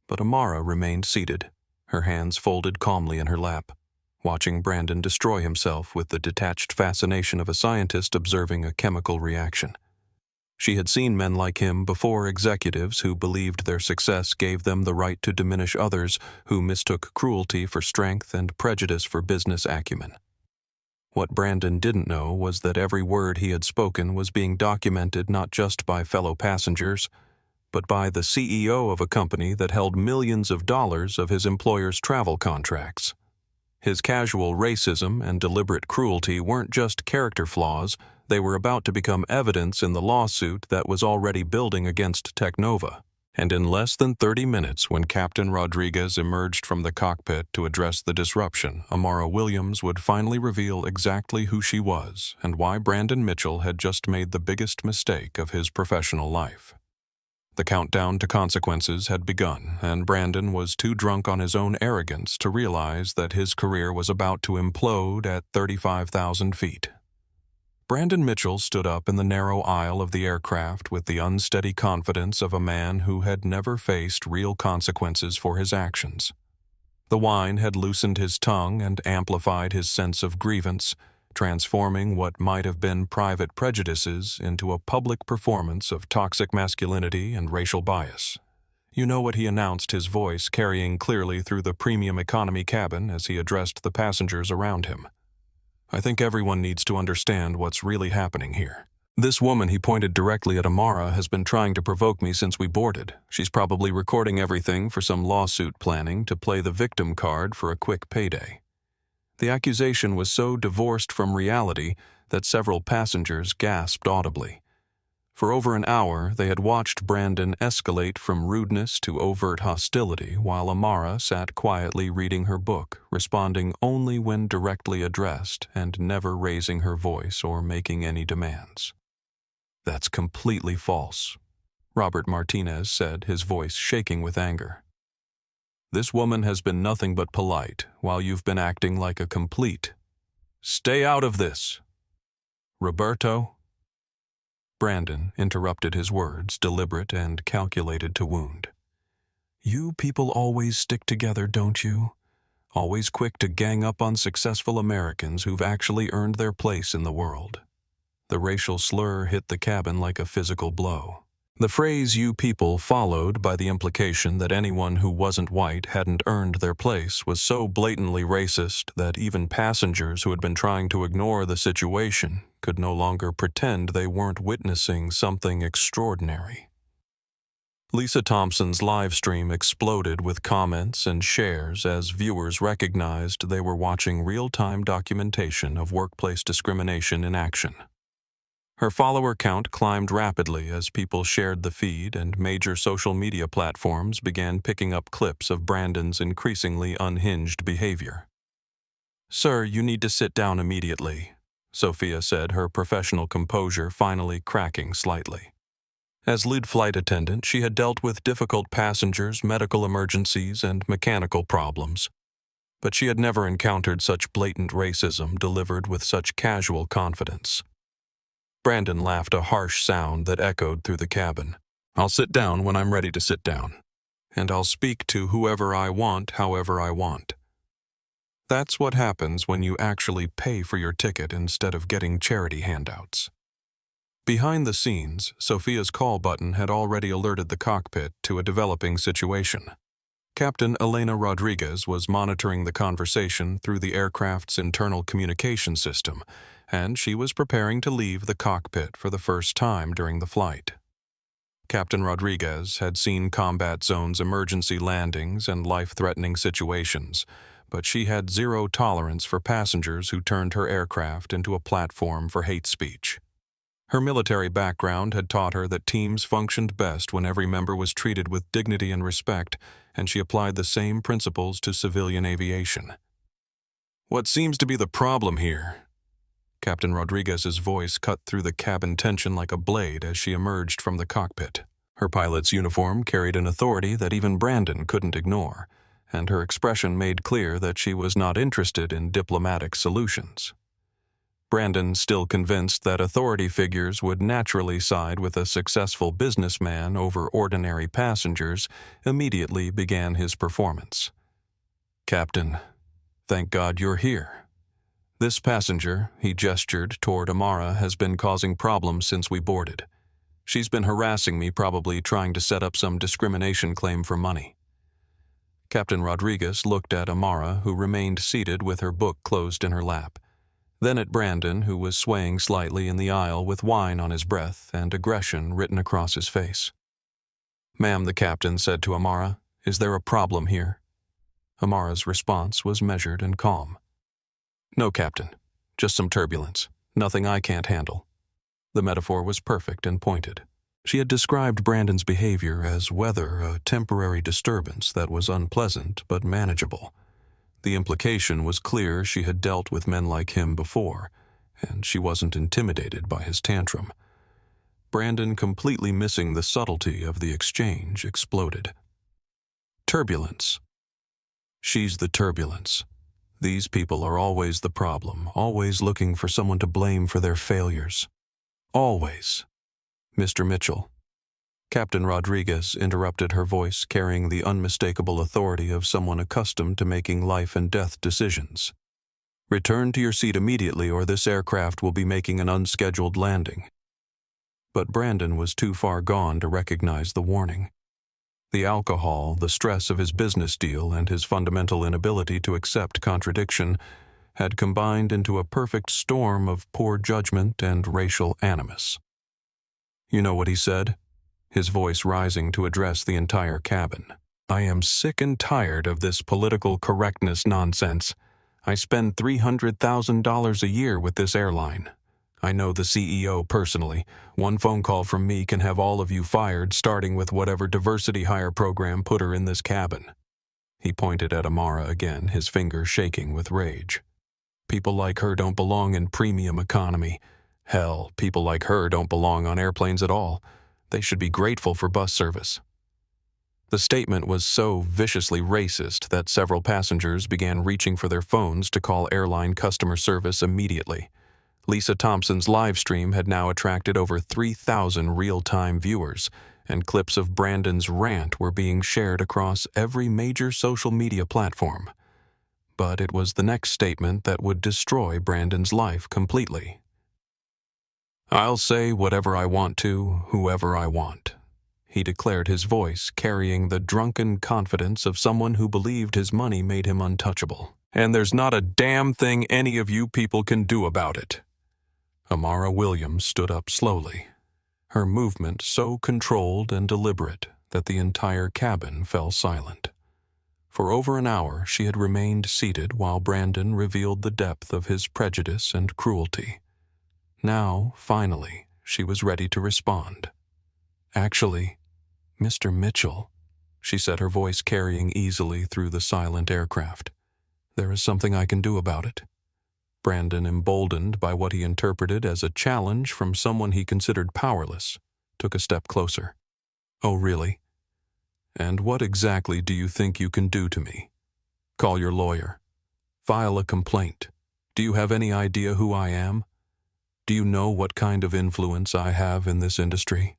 But Amara remained seated, her hands folded calmly in her lap, watching Brandon destroy himself with the detached fascination of a scientist observing a chemical reaction. She had seen men like him before, executives who believed their success gave them the right to diminish others, who mistook cruelty for strength and prejudice for business acumen. What Brandon didn't know was that every word he had spoken was being documented not just by fellow passengers, but by the CEO of a company that held millions of dollars of his employer's travel contracts. His casual racism and deliberate cruelty weren't just character flaws, they were about to become evidence in the lawsuit that was already building against Technova. And in less than 30 minutes, when Captain Rodriguez emerged from the cockpit to address the disruption, Amara Williams would finally reveal exactly who she was and why Brandon Mitchell had just made the biggest mistake of his professional life. The countdown to consequences had begun, and Brandon was too drunk on his own arrogance to realize that his career was about to implode at 35,000 feet. Brandon Mitchell stood up in the narrow aisle of the aircraft with the unsteady confidence of a man who had never faced real consequences for his actions. The wine had loosened his tongue and amplified his sense of grievance, transforming what might have been private prejudices into a public performance of toxic masculinity and racial bias. "You know what," he announced, his voice carrying clearly through the premium economy cabin as he addressed the passengers around him. "I think everyone needs to understand what's really happening here. This woman," he pointed directly at Amara, "has been trying to provoke me since we boarded. She's probably recording everything for some lawsuit planning to play the victim card for a quick payday." The accusation was so divorced from reality that several passengers gasped audibly. For over an hour, they had watched Brandon escalate from rudeness to overt hostility while Amara sat quietly reading her book, responding only when directly addressed and never raising her voice or making any demands. "That's completely false," Robert Martinez said, his voice shaking with anger. "This woman has been nothing but polite, while you've been acting like a complete. Stay out of this." "Roberto?" Brandon interrupted his words, deliberate and calculated to wound. "You people always stick together, don't you? Always quick to gang up on successful Americans who've actually earned their place in the world." The racial slur hit the cabin like a physical blow. The phrase "you people" followed by the implication that anyone who wasn't white hadn't earned their place was so blatantly racist that even passengers who had been trying to ignore the situation could no longer pretend they weren't witnessing something extraordinary. Lisa Thompson's live stream exploded with comments and shares as viewers recognized they were watching real-time documentation of workplace discrimination in action. Her follower count climbed rapidly as people shared the feed, and major social media platforms began picking up clips of Brandon's increasingly unhinged behavior. "Sir, you need to sit down immediately," Sophia said, her professional composure finally cracking slightly. As lead flight attendant, she had dealt with difficult passengers, medical emergencies, and mechanical problems. But she had never encountered such blatant racism delivered with such casual confidence. Brandon laughed, a harsh sound that echoed through the cabin. "I'll sit down when I'm ready to sit down. And I'll speak to whoever I want, however I want." That's what happens when you actually pay for your ticket instead of getting charity handouts. Behind the scenes, Sophia's call button had already alerted the cockpit to a developing situation. Captain Elena Rodriguez was monitoring the conversation through the aircraft's internal communication system, and she was preparing to leave the cockpit for the first time during the flight. Captain Rodriguez had seen combat zones, emergency landings, and life-threatening situations, but she had zero tolerance for passengers who turned her aircraft into a platform for hate speech. Her military background had taught her that teams functioned best when every member was treated with dignity and respect, and she applied the same principles to civilian aviation. "What seems to be the problem here?" Captain Rodriguez's voice cut through the cabin tension like a blade as she emerged from the cockpit. Her pilot's uniform carried an authority that even Brandon couldn't ignore, and her expression made clear that she was not interested in diplomatic solutions. Brandon, still convinced that authority figures would naturally side with a successful businessman over ordinary passengers, immediately began his performance. "Captain, thank God you're here. This passenger," he gestured toward Amara, "has been causing problems since we boarded. She's been harassing me, probably trying to set up some discrimination claim for money." Captain Rodriguez looked at Amara, who remained seated with her book closed in her lap, then at Brandon, who was swaying slightly in the aisle with wine on his breath and aggression written across his face. "Ma'am," the captain said to Amara, "is there a problem here?" Amara's response was measured and calm. "No, Captain. Just some turbulence. Nothing I can't handle." The metaphor was perfect and pointed. She had described Brandon's behavior as weather, a temporary disturbance that was unpleasant but manageable. The implication was clear: she had dealt with men like him before, and she wasn't intimidated by his tantrum. Brandon, completely missing the subtlety of the exchange, exploded. Turbulence. She's the turbulence. These people are always the problem, always looking for someone to blame for their failures. Always. Mr. Mitchell. Captain Rodriguez interrupted, her voice carrying the unmistakable authority of someone accustomed to making life-and-death decisions. Return to your seat immediately, or this aircraft will be making an unscheduled landing. But Brandon was too far gone to recognize the warning. The alcohol, the stress of his business deal, and his fundamental inability to accept contradiction had combined into a perfect storm of poor judgment and racial animus. You know what he said? His voice rising to address the entire cabin. I am sick and tired of this political correctness nonsense. I spend $300,000 a year with this airline. I know the CEO personally. One phone call from me can have all of you fired, starting with whatever diversity hire program put her in this cabin. He pointed at Amara again, his finger shaking with rage. People like her don't belong in premium economy. Hell, people like her don't belong on airplanes at all. They should be grateful for bus service. The statement was so viciously racist that several passengers began reaching for their phones to call airline customer service immediately. Lisa Thompson's live stream had now attracted over 3,000 real-time viewers, and clips of Brandon's rant were being shared across every major social media platform. But it was the next statement that would destroy Brandon's life completely. I'll say whatever I want to, whoever I want, he declared, his voice carrying the drunken confidence of someone who believed his money made him untouchable. And there's not a damn thing any of you people can do about it. Amara Williams stood up slowly, her movement so controlled and deliberate that the entire cabin fell silent. For over an hour she had remained seated while Brandon revealed the depth of his prejudice and cruelty. Now, finally, she was ready to respond. Actually, Mr. Mitchell, she said, her voice carrying easily through the silent aircraft, there is something I can do about it. Brandon, emboldened by what he interpreted as a challenge from someone he considered powerless, took a step closer. Oh, really? And what exactly do you think you can do to me? Call your lawyer. File a complaint. Do you have any idea who I am? Do you know what kind of influence I have in this industry?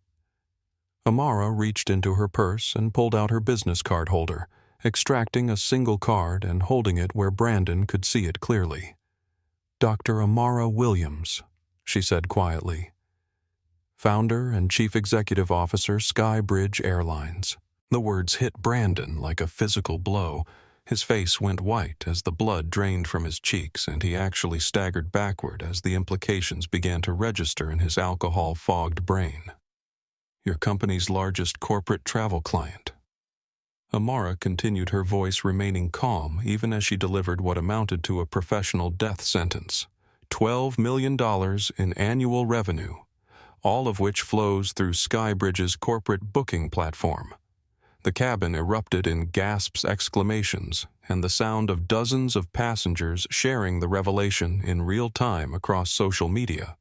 Amara reached into her purse and pulled out her business card holder, extracting a single card and holding it where Brandon could see it clearly. Dr. Amara Williams, she said quietly. Founder and Chief Executive Officer, SkyBridge Airlines. The words hit Brandon like a physical blow. His face went white as the blood drained from his cheeks, and he actually staggered backward as the implications began to register in his alcohol-fogged brain. Your company's largest corporate travel client. Amara continued, her voice remaining calm even as she delivered what amounted to a professional death sentence. $12 million in annual revenue, all of which flows through SkyBridge's corporate booking platform. The cabin erupted in gasps, exclamations, and the sound of dozens of passengers sharing the revelation in real time across social media.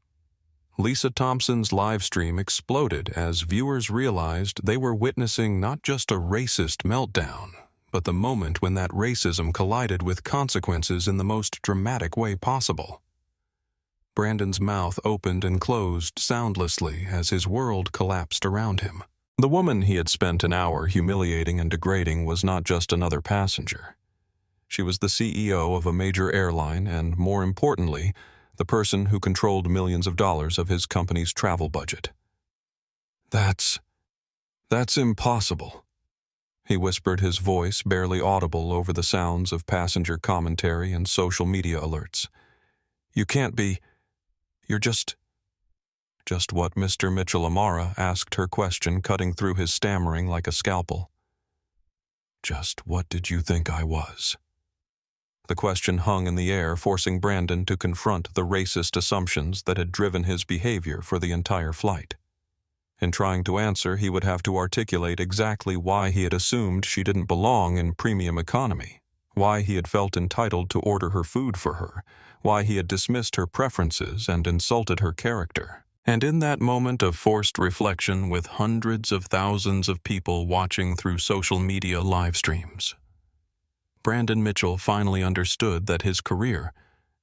Lisa Thompson's live stream exploded as viewers realized they were witnessing not just a racist meltdown, but the moment when that racism collided with consequences in the most dramatic way possible. Brandon's mouth opened and closed soundlessly as his world collapsed around him. The woman he had spent an hour humiliating and degrading was not just another passenger. She was the CEO of a major airline and, more importantly, the person who controlled millions of dollars of his company's travel budget. That's impossible, he whispered, his voice barely audible over the sounds of passenger commentary and social media alerts. You can't be. You're just what? Mr. Mitchell? Amara asked her question, cutting through his stammering like a scalpel. Just what did you think I was? The question hung in the air, forcing Brandon to confront the racist assumptions that had driven his behavior for the entire flight. In trying to answer, he would have to articulate exactly why he had assumed she didn't belong in premium economy, why he had felt entitled to order her food for her, why he had dismissed her preferences and insulted her character. And in that moment of forced reflection, with hundreds of thousands of people watching through social media live streams, Brandon Mitchell finally understood that his career,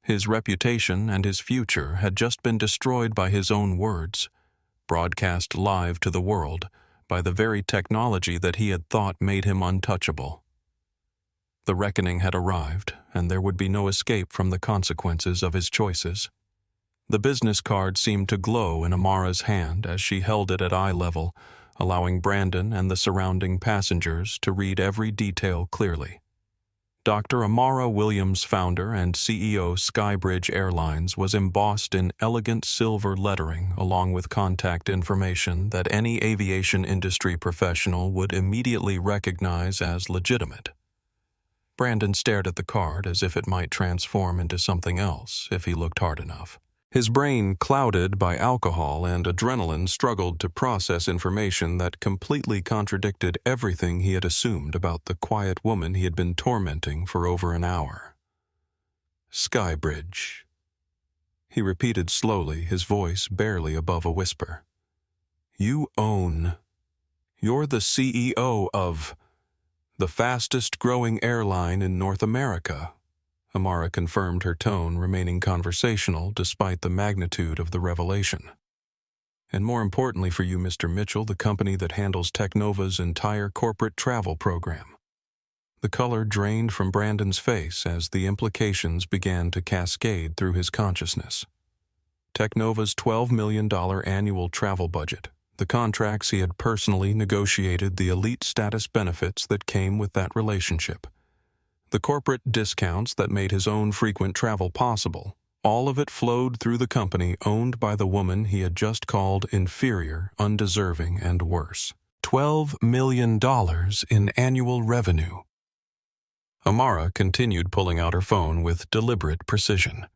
his reputation, and his future had just been destroyed by his own words, broadcast live to the world by the very technology that he had thought made him untouchable. The reckoning had arrived, and there would be no escape from the consequences of his choices. The business card seemed to glow in Amara's hand as she held it at eye level, allowing Brandon and the surrounding passengers to read every detail clearly. Dr. Amara Williams, founder and CEO SkyBridge Airlines, was embossed in elegant silver lettering along with contact information that any aviation industry professional would immediately recognize as legitimate. Brandon stared at the card as if it might transform into something else if he looked hard enough. His brain, clouded by alcohol and adrenaline, struggled to process information that completely contradicted everything he had assumed about the quiet woman he had been tormenting for over an hour. SkyBridge. He repeated slowly, his voice barely above a whisper. You're the CEO of the fastest-growing airline in North America. Amara confirmed, her tone remaining conversational despite the magnitude of the revelation. And more importantly for you, Mr. Mitchell, the company that handles Technova's entire corporate travel program. The color drained from Brandon's face as the implications began to cascade through his consciousness. Technova's $12 million annual travel budget, the contracts he had personally negotiated, the elite status benefits that came with that relationship, the corporate discounts that made his own frequent travel possible, all of it flowed through the company owned by the woman he had just called inferior, undeserving, and worse. $12 million in annual revenue. Amara continued pulling out her phone with deliberate precision.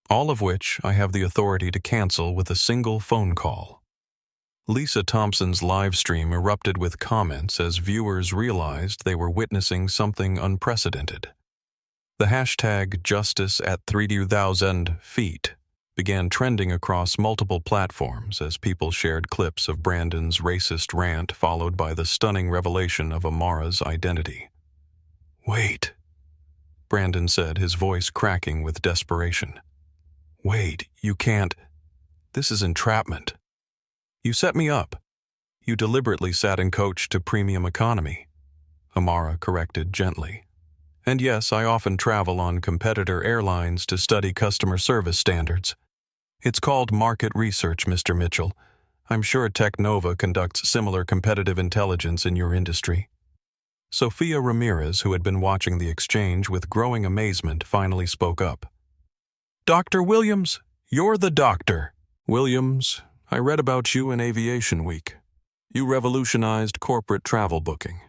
All of which I have the authority to cancel with a single phone call. Lisa Thompson's live stream erupted with comments as viewers realized they were witnessing something unprecedented. The hashtag #justice@30,000 feet began trending across multiple platforms as people shared clips of Brandon's racist rant, followed by the stunning revelation of Amara's identity. "Wait," Brandon said, his voice cracking with desperation. "Wait, you can't. This is entrapment. You set me up. You deliberately sat in coach to premium economy," Amara corrected gently. "And yes, I often travel on competitor airlines to study customer service standards. It's called market research, Mr. Mitchell. I'm sure Technova conducts similar competitive intelligence in your industry." Sophia Ramirez, who had been watching the exchange with growing amazement, finally spoke up. "Dr. Williams, you're the doctor." "Williams, I read about you in Aviation Week. You revolutionized corporate travel booking."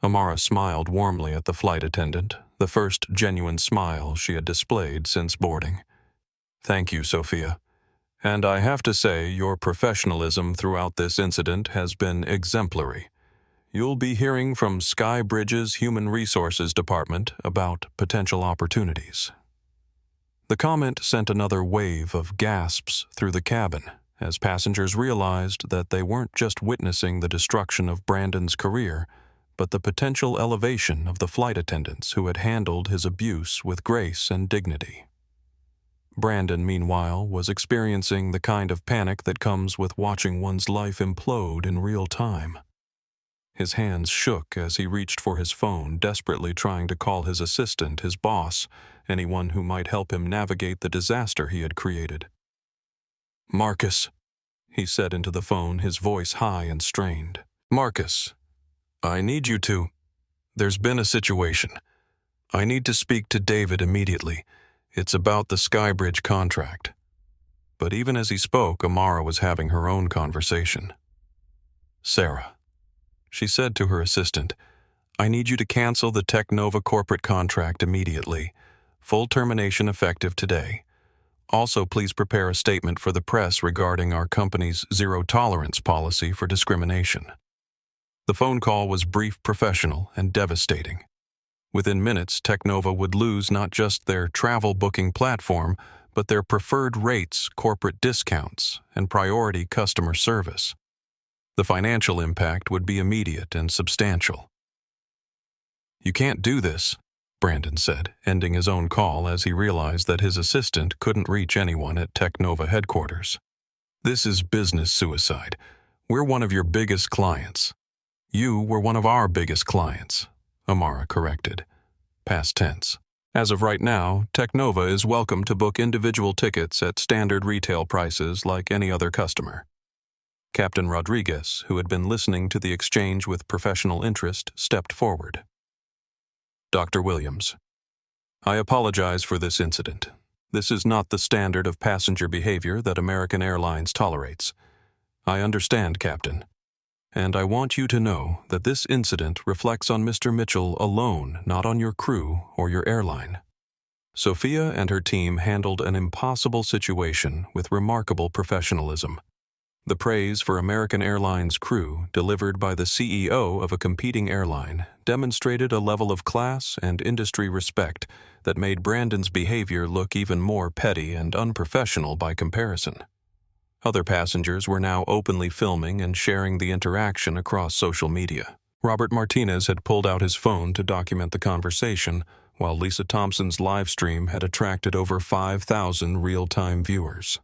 Amara smiled warmly at the flight attendant, the first genuine smile she had displayed since boarding. "Thank you, Sophia. And I have to say, your professionalism throughout this incident has been exemplary. You'll be hearing from SkyBridge's Human Resources Department about potential opportunities." The comment sent another wave of gasps through the cabin, as passengers realized that they weren't just witnessing the destruction of Brandon's career, but the potential elevation of the flight attendants who had handled his abuse with grace and dignity. Brandon, meanwhile, was experiencing the kind of panic that comes with watching one's life implode in real time. His hands shook as he reached for his phone, desperately trying to call his assistant, his boss, anyone who might help him navigate the disaster he had created. "Marcus," he said into the phone, his voice high and strained. "Marcus, I need you to. There's been a situation. I need to speak to David immediately. It's about the SkyBridge contract." But even as he spoke, Amara was having her own conversation. "Sarah," she said to her assistant, "I need you to cancel the Technova corporate contract immediately. Full termination effective today. Also, please prepare a statement for the press regarding our company's zero-tolerance policy for discrimination. The phone call was brief, professional, and devastating. Within minutes, Technova would lose not just their travel booking platform, but their preferred rates, corporate discounts, and priority customer service. The financial impact would be immediate and substantial. "You can't do this," Brandon said, ending his own call as he realized that his assistant couldn't reach anyone at Technova headquarters. "This is business suicide. We're one of your biggest clients." "You were one of our biggest clients," Amara corrected. Past tense. As of right now, Technova is welcome to book individual tickets at standard retail prices like any other customer. Captain Rodriguez, who had been listening to the exchange with professional interest, stepped forward. "Dr. Williams, I apologize for this incident. This is not the standard of passenger behavior that American Airlines tolerates. I understand, Captain. And I want you to know that this incident reflects on Mr. Mitchell alone, not on your crew or your airline." Sophia and her team handled an impossible situation with remarkable professionalism. The praise for American Airlines crew, delivered by the CEO of a competing airline, demonstrated a level of class and industry respect that made Brandon's behavior look even more petty and unprofessional by comparison. Other passengers were now openly filming and sharing the interaction across social media. Robert Martinez had pulled out his phone to document the conversation, while Lisa Thompson's live stream had attracted over 5,000 real-time viewers.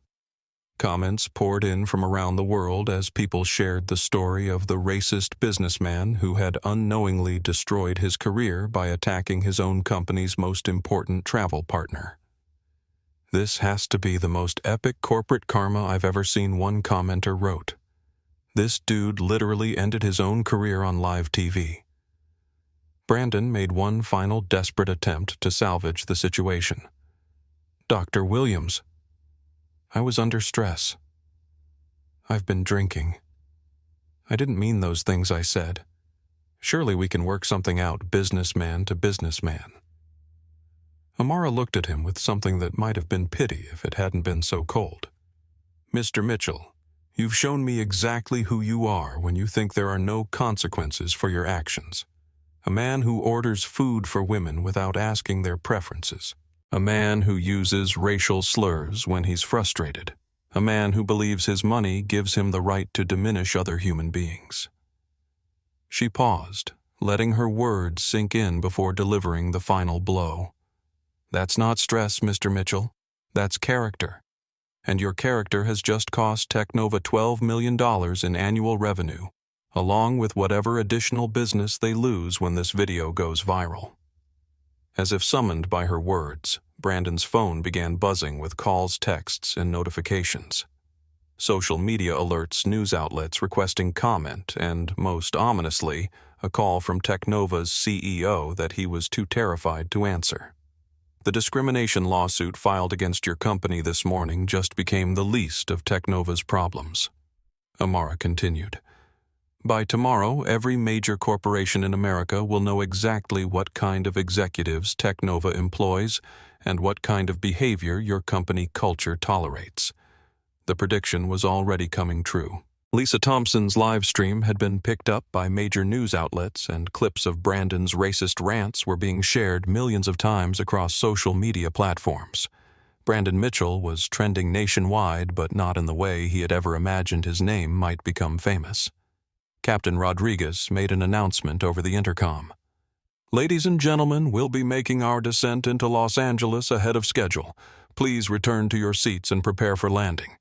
Comments poured in from around the world as people shared the story of the racist businessman who had unknowingly destroyed his career by attacking his own company's most important travel partner. "This has to be the most epic corporate karma I've ever seen," one commenter wrote. "This dude literally ended his own career on live TV." Brandon made one final desperate attempt to salvage the situation. "Dr. Williams, I was under stress. I've been drinking. I didn't mean those things I said. Surely we can work something out, businessman to businessman." Amara looked at him with something that might have been pity if it hadn't been so cold. "Mr. Mitchell, you've shown me exactly who you are when you think there are no consequences for your actions. A man who orders food for women without asking their preferences. A man who uses racial slurs when he's frustrated. A man who believes his money gives him the right to diminish other human beings." She paused, letting her words sink in before delivering the final blow. "That's not stress, Mr. Mitchell. That's character. And your character has just cost Technova $12 million in annual revenue, along with whatever additional business they lose when this video goes viral." As if summoned by her words, Brandon's phone began buzzing with calls, texts, and notifications. Social media alerts, news outlets requesting comment, and, most ominously, a call from Technova's CEO that he was too terrified to answer. "The discrimination lawsuit filed against your company this morning just became the least of Technova's problems," Amara continued. "By tomorrow, every major corporation in America will know exactly what kind of executives Technova employs and what kind of behavior your company culture tolerates." The prediction was already coming true. Lisa Thompson's live stream had been picked up by major news outlets, and clips of Brandon's racist rants were being shared millions of times across social media platforms. Brandon Mitchell was trending nationwide, but not in the way he had ever imagined his name might become famous. Captain Rodriguez made an announcement over the intercom. "Ladies and gentlemen, we'll be making our descent into Los Angeles ahead of schedule. Please return to your seats and prepare for landing."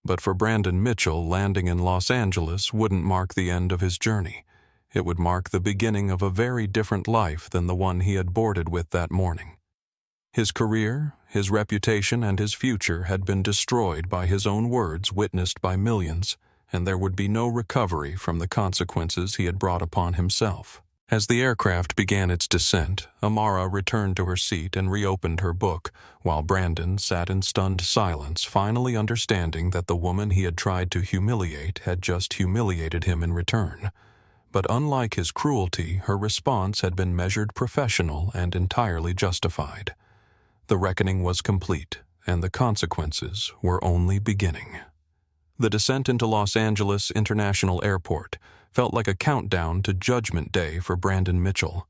But for Brandon Mitchell, landing in Los Angeles wouldn't mark the end of his journey. It would mark the beginning of a very different life than the one he had boarded with that morning. His career, his reputation, and his future had been destroyed by his own words witnessed by millions, and there would be no recovery from the consequences he had brought upon himself. As the aircraft began its descent, Amara returned to her seat and reopened her book, while Brandon sat in stunned silence, finally understanding that the woman he had tried to humiliate had just humiliated him in return. But unlike his cruelty, her response had been measured, professional, and entirely justified. The reckoning was complete, and the consequences were only beginning. The descent into Los Angeles International Airport felt like a countdown to Judgment Day for Brandon Mitchell.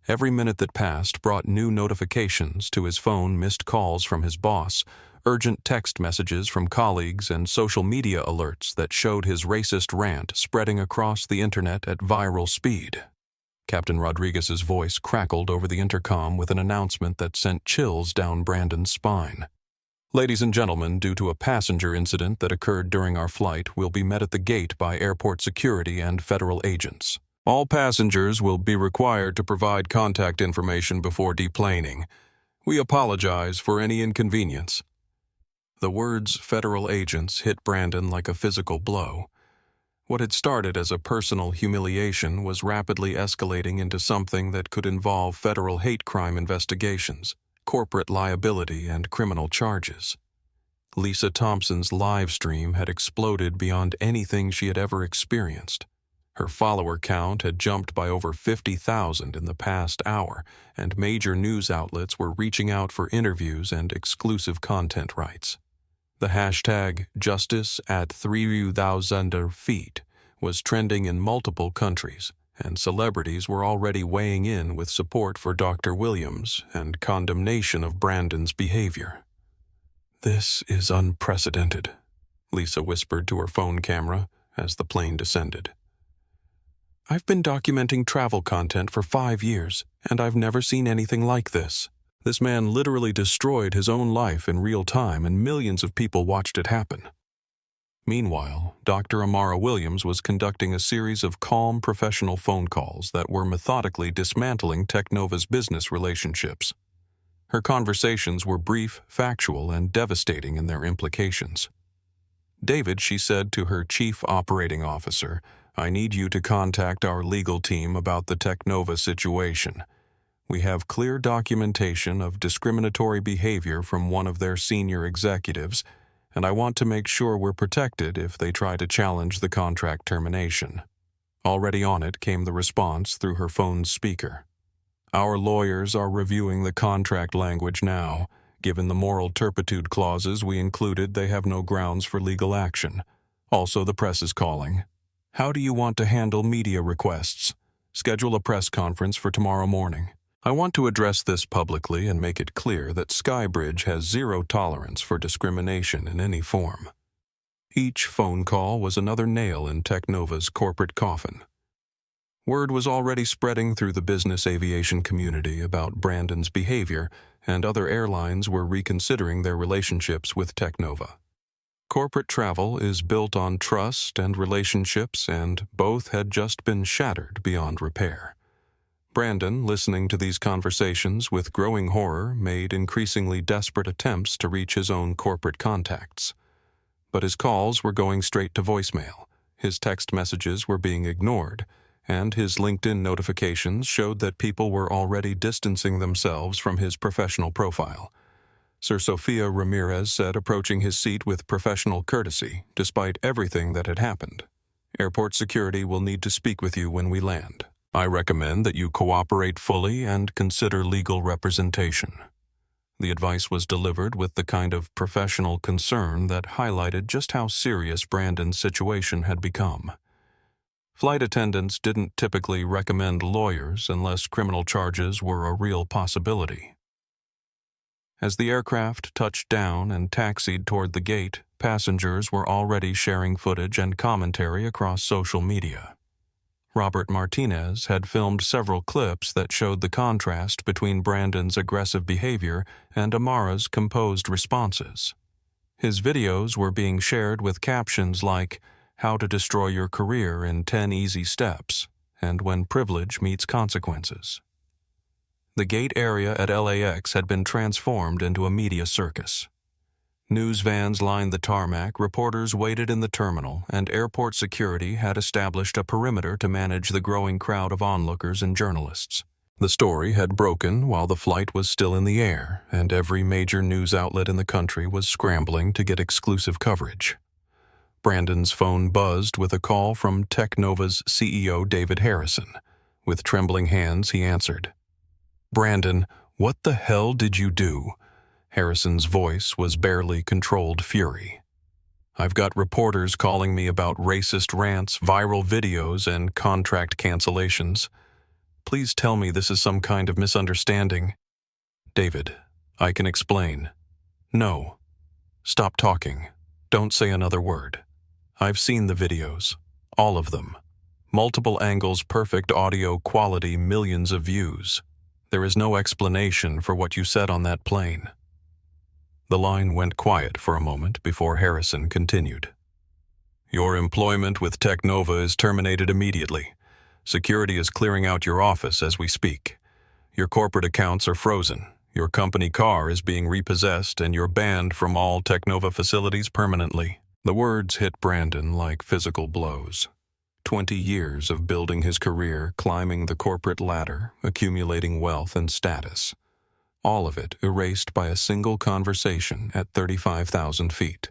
Every minute that passed brought new notifications to his phone, missed calls from his boss, urgent text messages from colleagues, and social media alerts that showed his racist rant spreading across the internet at viral speed. Captain Rodriguez's voice crackled over the intercom with an announcement that sent chills down Brandon's spine. "Ladies and gentlemen, due to a passenger incident that occurred during our flight, we'll be met at the gate by airport security and federal agents. All passengers will be required to provide contact information before deplaning. We apologize for any inconvenience." The words "federal agents" hit Brandon like a physical blow. What had started as a personal humiliation was rapidly escalating into something that could involve federal hate crime investigations, corporate liability, and criminal charges. Lisa Thompson's live stream had exploded beyond anything she had ever experienced. Her follower count had jumped by over 50,000 in the past hour, and major news outlets were reaching out for interviews and exclusive content rights. The hashtag #justice@3,000 feet was trending in multiple countries, and celebrities were already weighing in with support for Dr. Williams and condemnation of Brandon's behavior. "This is unprecedented," Lisa whispered to her phone camera as the plane descended. "I've been documenting travel content for 5 years, and I've never seen anything like this. This man literally destroyed his own life in real time, and millions of people watched it happen." Meanwhile, Dr. Amara Williams was conducting a series of calm professional phone calls that were methodically dismantling Technova's business relationships. Her conversations were brief, factual, and devastating in their implications. "David," she said to her chief operating officer, "I need you to contact our legal team about the Technova situation. We have clear documentation of discriminatory behavior from one of their senior executives, and I want to make sure we're protected if they try to challenge the contract termination." Already on it came the response through her phone's speaker. "Our lawyers are reviewing the contract language now. Given the moral turpitude clauses we included, they have no grounds for legal action. Also, the press is calling. How do you want to handle media requests? Schedule a press conference for tomorrow morning. I want to address this publicly and make it clear that SkyBridge has zero tolerance for discrimination in any form." Each phone call was another nail in Technova's corporate coffin. Word was already spreading through the business aviation community about Brandon's behavior, and other airlines were reconsidering their relationships with Technova. Corporate travel is built on trust and relationships, and both had just been shattered beyond repair. Brandon, listening to these conversations with growing horror, made increasingly desperate attempts to reach his own corporate contacts. But his calls were going straight to voicemail, his text messages were being ignored, and his LinkedIn notifications showed that people were already distancing themselves from his professional profile. Sir Sofia Ramirez said, approaching his seat with professional courtesy, despite everything that had happened, "Airport security will need to speak with you when we land. I recommend that you cooperate fully and consider legal representation." The advice was delivered with the kind of professional concern that highlighted just how serious Brandon's situation had become. Flight attendants didn't typically recommend lawyers unless criminal charges were a real possibility. As the aircraft touched down and taxied toward the gate, passengers were already sharing footage and commentary across social media. Robert Martinez had filmed several clips that showed the contrast between Brandon's aggressive behavior and Amara's composed responses. His videos were being shared with captions like, "How to destroy your career in 10 easy steps," and "When privilege meets consequences." The gate area at LAX had been transformed into a media circus. News vans lined the tarmac, reporters waited in the terminal, and airport security had established a perimeter to manage the growing crowd of onlookers and journalists. The story had broken while the flight was still in the air, and every major news outlet in the country was scrambling to get exclusive coverage. Brandon's phone buzzed with a call from Technova's CEO, David Harrison. With trembling hands, he answered. "Brandon, what the hell did you do? Harrison's voice was barely controlled fury. "I've got reporters calling me about racist rants, viral videos, and contract cancellations. Please tell me this is some kind of misunderstanding." "David, I can explain." "No. Stop talking. Don't say another word. I've seen the videos. All of them. Multiple angles, perfect audio quality, millions of views. There is no explanation for what you said on that plane." The line went quiet for a moment before Harrison continued. "Your employment with Technova is terminated immediately. Security is clearing out your office as we speak. Your corporate accounts are frozen. Your company car is being repossessed, and you're banned from all Technova facilities permanently." The words hit Brandon like physical blows. 20 years of building his career, climbing the corporate ladder, accumulating wealth and status. All of it erased by a single conversation at 35,000 feet.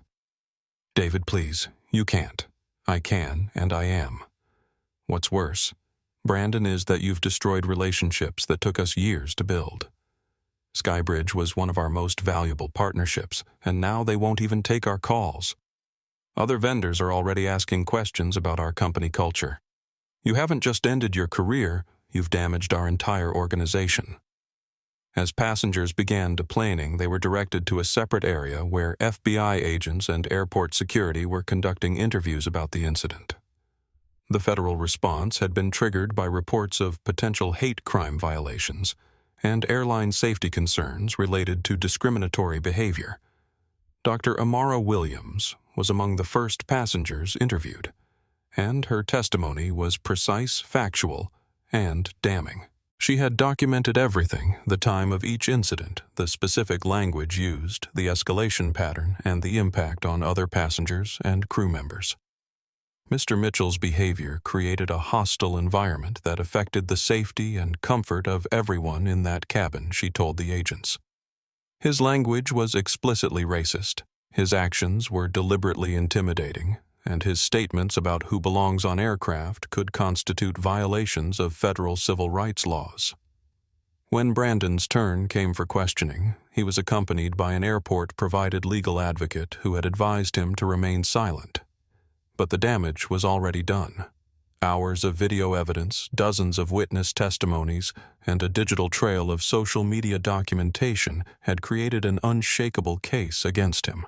"David, please, you can't. I can, and I am. What's worse, Brandon, is that you've destroyed relationships that took us years to build. SkyBridge was one of our most valuable partnerships, and now they won't even take our calls. Other vendors are already asking questions about our company culture. You haven't just ended your career, you've damaged our entire organization." As passengers began deplaning, they were directed to a separate area where FBI agents and airport security were conducting interviews about the incident. The federal response had been triggered by reports of potential hate crime violations and airline safety concerns related to discriminatory behavior. Dr. Amara Williams was among the first passengers interviewed, and her testimony was precise, factual, and damning. She had documented everything: the time of each incident, the specific language used, the escalation pattern, and the impact on other passengers and crew members. Mr. Mitchell's behavior created a hostile environment that affected the safety and comfort of everyone in that cabin, she told the agents. His language was explicitly racist, his actions were deliberately intimidating, and his statements about who belongs on aircraft could constitute violations of federal civil rights laws. When Brandon's turn came for questioning, he was accompanied by an airport-provided legal advocate who had advised him to remain silent. But the damage was already done. Hours of video evidence, dozens of witness testimonies, and a digital trail of social media documentation had created an unshakable case against him.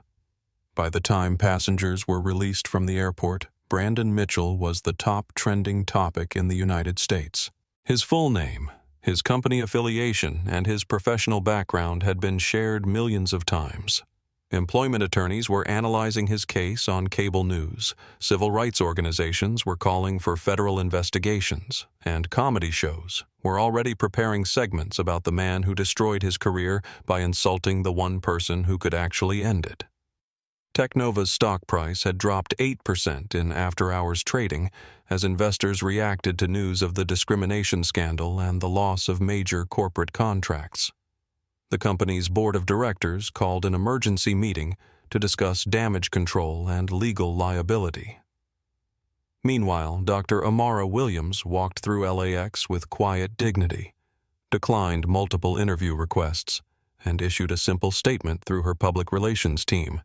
By the time passengers were released from the airport, Brandon Mitchell was the top trending topic in the United States. His full name, his company affiliation, and his professional background had been shared millions of times. Employment attorneys were analyzing his case on cable news, civil rights organizations were calling for federal investigations, and comedy shows were already preparing segments about the man who destroyed his career by insulting the one person who could actually end it. Technova's stock price had dropped 8% in after-hours trading as investors reacted to news of the discrimination scandal and the loss of major corporate contracts. The company's board of directors called an emergency meeting to discuss damage control and legal liability. Meanwhile, Dr. Amara Williams walked through LAX with quiet dignity, declined multiple interview requests, and issued a simple statement through her public relations team.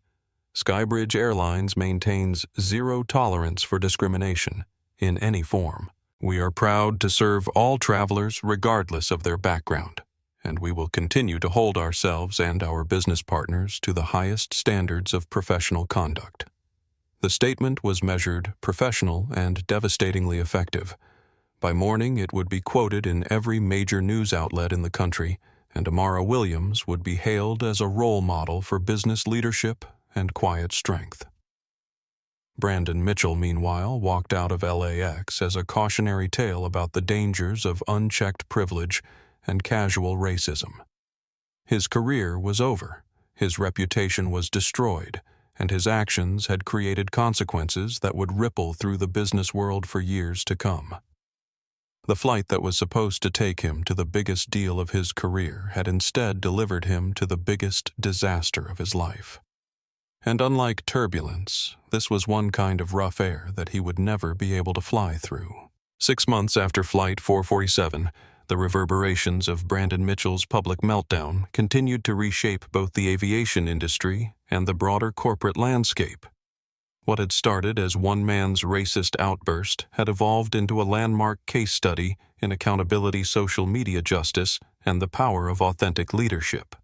SkyBridge Airlines maintains zero tolerance for discrimination in any form. We are proud to serve all travelers regardless of their background, and we will continue to hold ourselves and our business partners to the highest standards of professional conduct. The statement was measured professional and devastatingly effective. By morning, it would be quoted in every major news outlet in the country, and Amara Williams would be hailed as a role model for business leadership and quiet strength. Brandon Mitchell, meanwhile, walked out of LAX as a cautionary tale about the dangers of unchecked privilege and casual racism. His career was over, his reputation was destroyed, and his actions had created consequences that would ripple through the business world for years to come. The flight that was supposed to take him to the biggest deal of his career had instead delivered him to the biggest disaster of his life. And unlike turbulence, this was one kind of rough air that he would never be able to fly through. 6 months after Flight 447, The reverberations of Brandon Mitchell's public meltdown continued to reshape both the aviation industry and the broader corporate landscape. What had started as one man's racist outburst had evolved into a landmark case study in accountability, social media justice, and the power of authentic leadership.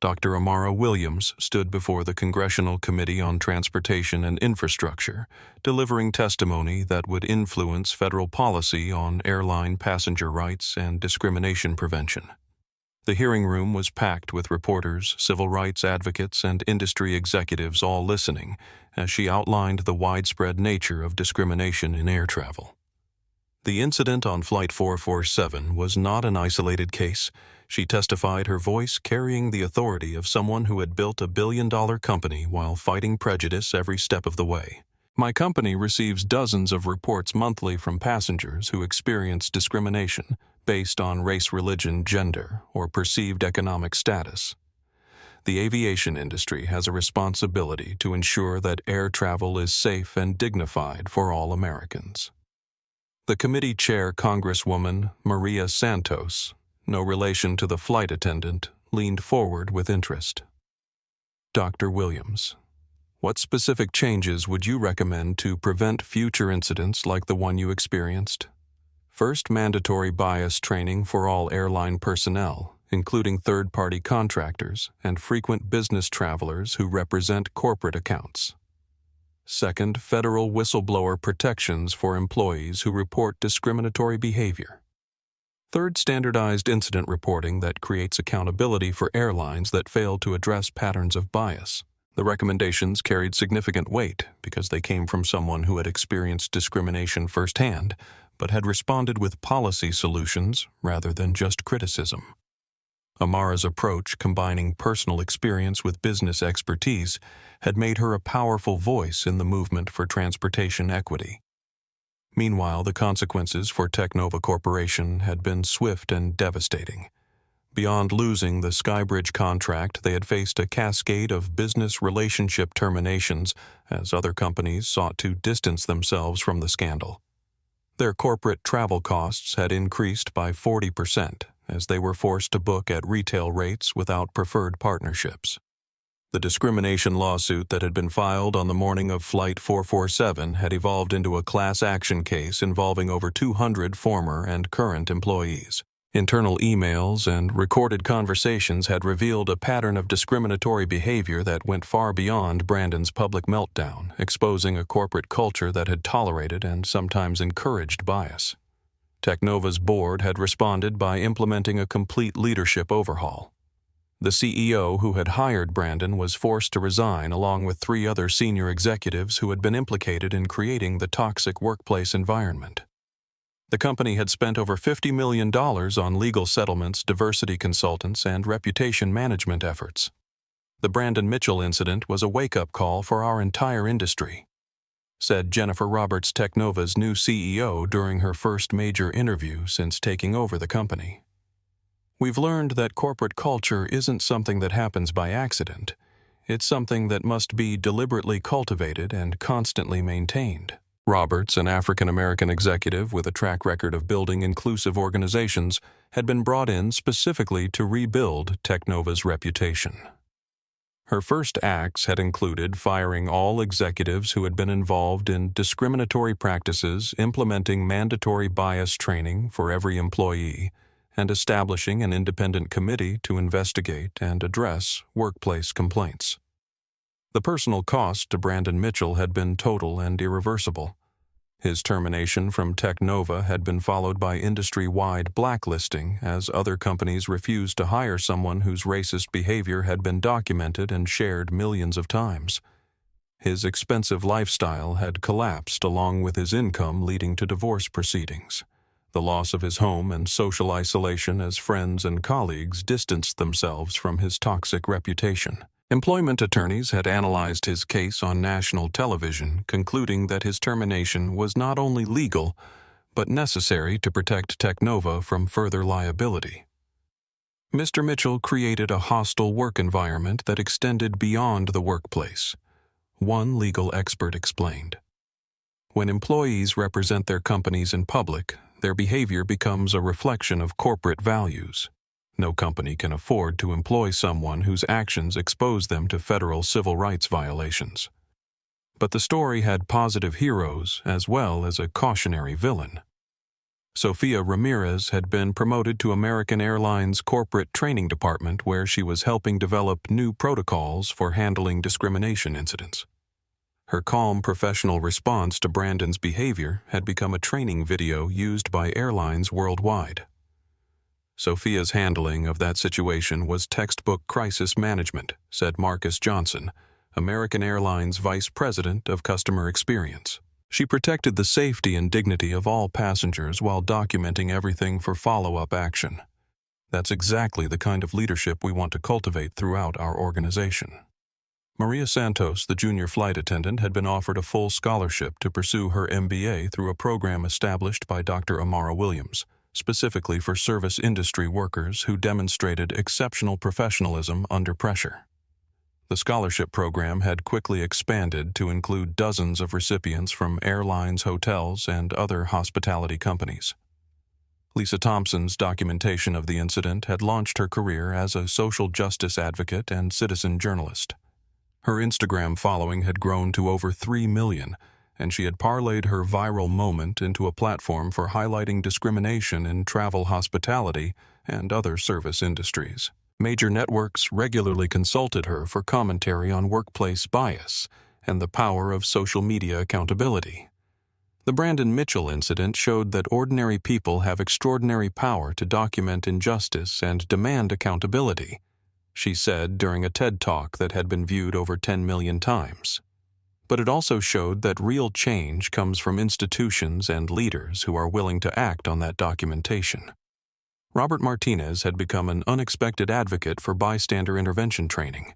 Dr. Amara Williams stood before the Congressional Committee on Transportation and Infrastructure, delivering testimony that would influence federal policy on airline passenger rights and discrimination prevention. The hearing room was packed with reporters, civil rights advocates, and industry executives all listening as she outlined the widespread nature of discrimination in air travel. The incident on Flight 447 was not an isolated case. She testified, her voice carrying the authority of someone who had built a billion-dollar company while fighting prejudice every step of the way. My company receives dozens of reports monthly from passengers who experience discrimination based on race, religion, gender, or perceived economic status. The aviation industry has a responsibility to ensure that air travel is safe and dignified for all Americans. The committee chair, Congresswoman Maria Santos, no relation to the flight attendant, leaned forward with interest. Dr. Williams, what specific changes would you recommend to prevent future incidents like the one you experienced? First, mandatory bias training for all airline personnel, including third-party contractors and frequent business travelers who represent corporate accounts. Second, federal whistleblower protections for employees who report discriminatory behavior. Third, standardized incident reporting that creates accountability for airlines that fail to address patterns of bias. The recommendations carried significant weight because they came from someone who had experienced discrimination firsthand, but had responded with policy solutions rather than just criticism. Amara's approach, combining personal experience with business expertise, had made her a powerful voice in the movement for transportation equity. Meanwhile, the consequences for Teknova Corporation had been swift and devastating. Beyond losing the SkyBridge contract, they had faced a cascade of business relationship terminations as other companies sought to distance themselves from the scandal. Their corporate travel costs had increased by 40%, as they were forced to book at retail rates without preferred partnerships. The discrimination lawsuit that had been filed on the morning of Flight 447 had evolved into a class action case involving over 200 former and current employees. Internal emails and recorded conversations had revealed a pattern of discriminatory behavior that went far beyond Brandon's public meltdown, exposing a corporate culture that had tolerated and sometimes encouraged bias. Teknova's board had responded by implementing a complete leadership overhaul. The CEO who had hired Brandon was forced to resign along with 3 other senior executives who had been implicated in creating the toxic workplace environment. The company had spent over $50 million on legal settlements, diversity consultants, and reputation management efforts. The Brandon Mitchell incident was a wake-up call for our entire industry, said Jennifer Roberts, Teknova's new CEO, during her first major interview since taking over the company. We've learned that corporate culture isn't something that happens by accident. It's something that must be deliberately cultivated and constantly maintained. Roberts, an African-American executive with a track record of building inclusive organizations, had been brought in specifically to rebuild Teknova's reputation. Her first acts had included firing all executives who had been involved in discriminatory practices, implementing mandatory bias training for every employee, and establishing an independent committee to investigate and address workplace complaints. The personal cost to Brandon Mitchell had been total and irreversible. His termination from Teknova had been followed by industry-wide blacklisting as other companies refused to hire someone whose racist behavior had been documented and shared millions of times. His expensive lifestyle had collapsed along with his income, leading to divorce proceedings. The loss of his home and social isolation as friends and colleagues distanced themselves from his toxic reputation. Employment attorneys had analyzed his case on national television, concluding that his termination was not only legal, but necessary to protect Teknova from further liability. Mr. Mitchell created a hostile work environment that extended beyond the workplace, one legal expert explained. When employees represent their companies in public, their behavior becomes a reflection of corporate values. No company can afford to employ someone whose actions expose them to federal civil rights violations. But the story had positive heroes as well as a cautionary villain. Sofia Ramirez had been promoted to American Airlines' corporate training department, where she was helping develop new protocols for handling discrimination incidents. Her calm professional response to Brandon's behavior had become a training video used by airlines worldwide. Sofia's handling of that situation was textbook crisis management, said Marcus Johnson, American Airlines Vice President of Customer Experience. She protected the safety and dignity of all passengers while documenting everything for follow-up action. That's exactly the kind of leadership we want to cultivate throughout our organization. Maria Santos, the junior flight attendant, had been offered a full scholarship to pursue her MBA through a program established by Dr. Amara Williams, specifically for service industry workers who demonstrated exceptional professionalism under pressure. The scholarship program had quickly expanded to include dozens of recipients from airlines, hotels, and other hospitality companies. Lisa Thompson's documentation of the incident had launched her career as a social justice advocate and citizen journalist. Her Instagram following had grown to over 3 million, and she had parlayed her viral moment into a platform for highlighting discrimination in travel hospitality and other service industries. Major networks regularly consulted her for commentary on workplace bias and the power of social media accountability. The Brandon Mitchell incident showed that ordinary people have extraordinary power to document injustice and demand accountability, she said during a TED Talk that had been viewed over 10 million times. But it also showed that real change comes from institutions and leaders who are willing to act on that documentation. Robert Martinez had become an unexpected advocate for bystander intervention training.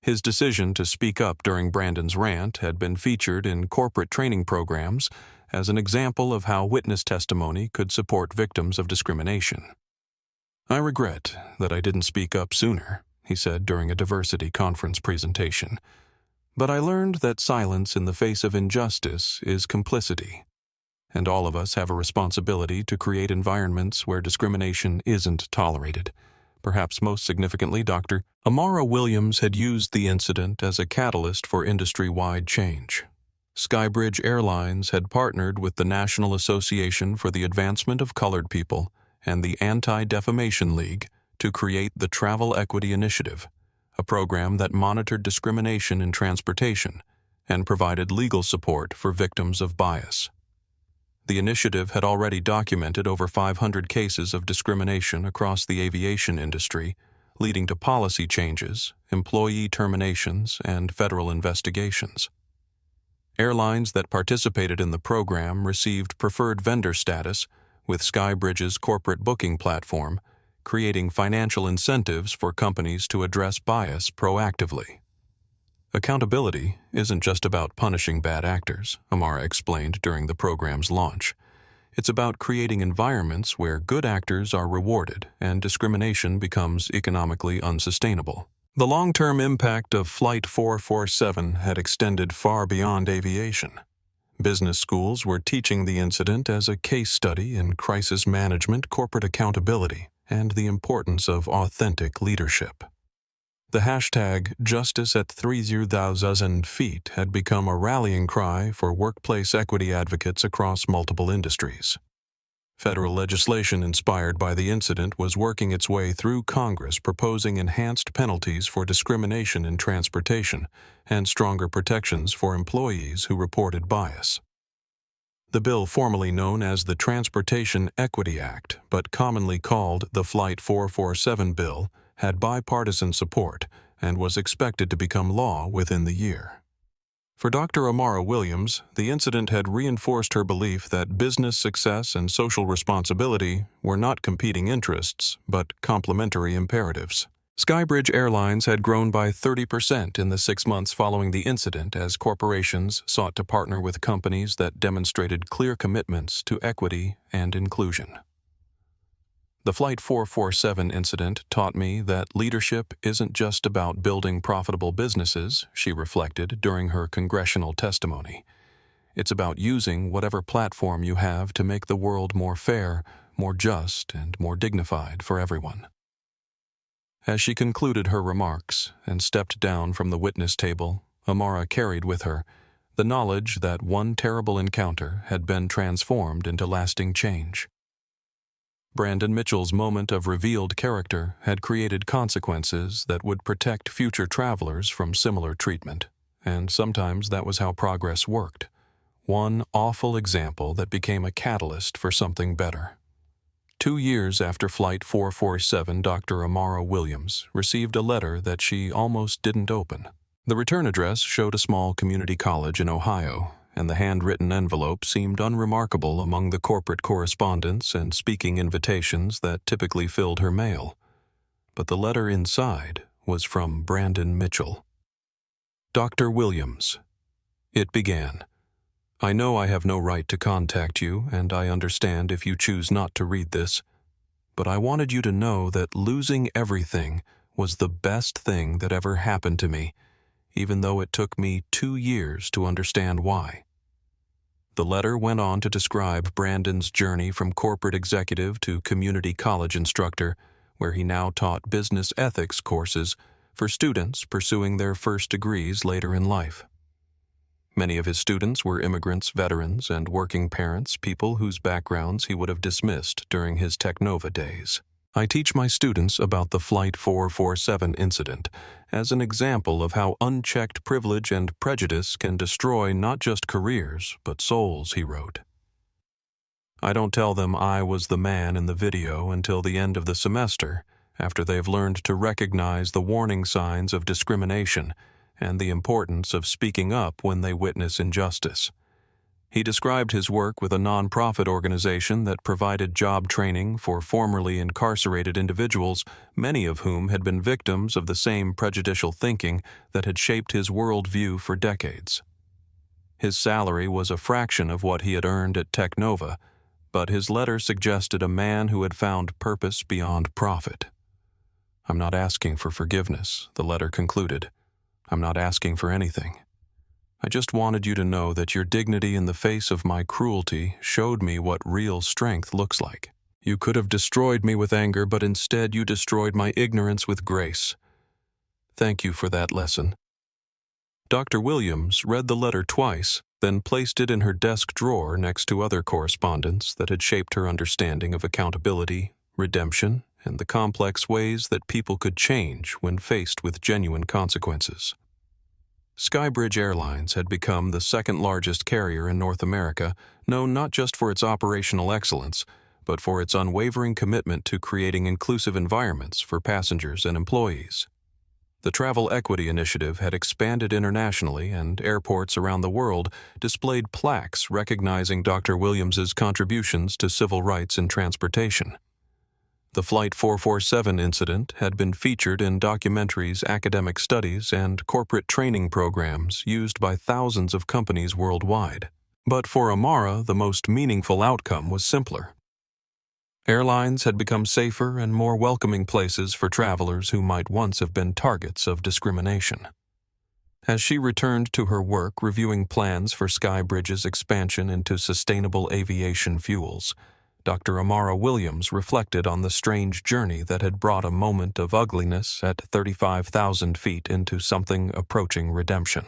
His decision to speak up during Brandon's rant had been featured in corporate training programs as an example of how witness testimony could support victims of discrimination. "I regret that I didn't speak up sooner," he said during a diversity conference presentation. "But I learned that silence in the face of injustice is complicity. And all of us have a responsibility to create environments where discrimination isn't tolerated." Perhaps most significantly, Dr. Amara Williams had used the incident as a catalyst for industry-wide change. SkyBridge Airlines had partnered with the National Association for the Advancement of Colored People and the Anti-Defamation League to create the Travel Equity Initiative, a program that monitored discrimination in transportation and provided legal support for victims of bias. The initiative had already documented over 500 cases of discrimination across the aviation industry, leading to policy changes, employee terminations, and federal investigations. Airlines that participated in the program received preferred vendor status with SkyBridge's corporate booking platform, creating financial incentives for companies to address bias proactively. Accountability isn't just about punishing bad actors, Amara explained during the program's launch. It's about creating environments where good actors are rewarded and discrimination becomes economically unsustainable. The long-term impact of Flight 447 had extended far beyond aviation. Business schools were teaching the incident as a case study in crisis management, corporate accountability, and the importance of authentic leadership. The hashtag Justice at 30,000 feet had become a rallying cry for workplace equity advocates across multiple industries. Federal legislation inspired by the incident was working its way through Congress, proposing enhanced penalties for discrimination in transportation and stronger protections for employees who reported bias. The bill, formerly known as the Transportation Equity Act, but commonly called the Flight 447 bill, had bipartisan support and was expected to become law within the year. For Dr. Amara Williams, the incident had reinforced her belief that business success and social responsibility were not competing interests, but complementary imperatives. SkyBridge Airlines had grown by 30% in the 6 months following the incident as corporations sought to partner with companies that demonstrated clear commitments to equity and inclusion. The Flight 447 incident taught me that leadership isn't just about building profitable businesses, she reflected during her congressional testimony. It's about using whatever platform you have to make the world more fair, more just, and more dignified for everyone. As she concluded her remarks and stepped down from the witness table, Amara carried with her the knowledge that one terrible encounter had been transformed into lasting change. Brandon Mitchell's moment of revealed character had created consequences that would protect future travelers from similar treatment, and sometimes that was how progress worked. One awful example that became a catalyst for something better. 2 years after Flight 447, Dr. Amara Williams received a letter that she almost didn't open. The return address showed a small community college in Ohio, and the handwritten envelope seemed unremarkable among the corporate correspondence and speaking invitations that typically filled her mail. But the letter inside was from Brandon Mitchell. Dr. Williams. It began. I know I have no right to contact you, and I understand if you choose not to read this, but I wanted you to know that losing everything was the best thing that ever happened to me, even though it took me 2 years to understand why. The letter went on to describe Brandon's journey from corporate executive to community college instructor, where he now taught business ethics courses for students pursuing their first degrees later in life. Many of his students were immigrants, veterans, and working parents, people whose backgrounds he would have dismissed during his Technova days. I teach my students about the Flight 447 incident as an example of how unchecked privilege and prejudice can destroy not just careers, but souls, he wrote. I don't tell them I was the man in the video until the end of the semester, after they've learned to recognize the warning signs of discrimination and the importance of speaking up when they witness injustice. He described his work with a nonprofit organization that provided job training for formerly incarcerated individuals, many of whom had been victims of the same prejudicial thinking that had shaped his worldview for decades. His salary was a fraction of what he had earned at Technova, but his letter suggested a man who had found purpose beyond profit. I'm not asking for forgiveness, the letter concluded. I'm not asking for anything. I just wanted you to know that your dignity in the face of my cruelty showed me what real strength looks like. You could have destroyed me with anger, but instead you destroyed my ignorance with grace. Thank you for that lesson. Dr. Williams read the letter twice, then placed it in her desk drawer next to other correspondence that had shaped her understanding of accountability, redemption, and the complex ways that people could change when faced with genuine consequences. SkyBridge Airlines had become the second largest carrier in North America, known not just for its operational excellence, but for its unwavering commitment to creating inclusive environments for passengers and employees. The Travel Equity Initiative had expanded internationally, and airports around the world displayed plaques recognizing Dr. Williams's contributions to civil rights in transportation. The Flight 447 incident had been featured in documentaries, academic studies, and corporate training programs used by thousands of companies worldwide. But for Amara, the most meaningful outcome was simpler. Airlines had become safer and more welcoming places for travelers who might once have been targets of discrimination. As she returned to her work reviewing plans for SkyBridge's expansion into sustainable aviation fuels, Dr. Amara Williams reflected on the strange journey that had brought a moment of ugliness at 35,000 feet into something approaching redemption.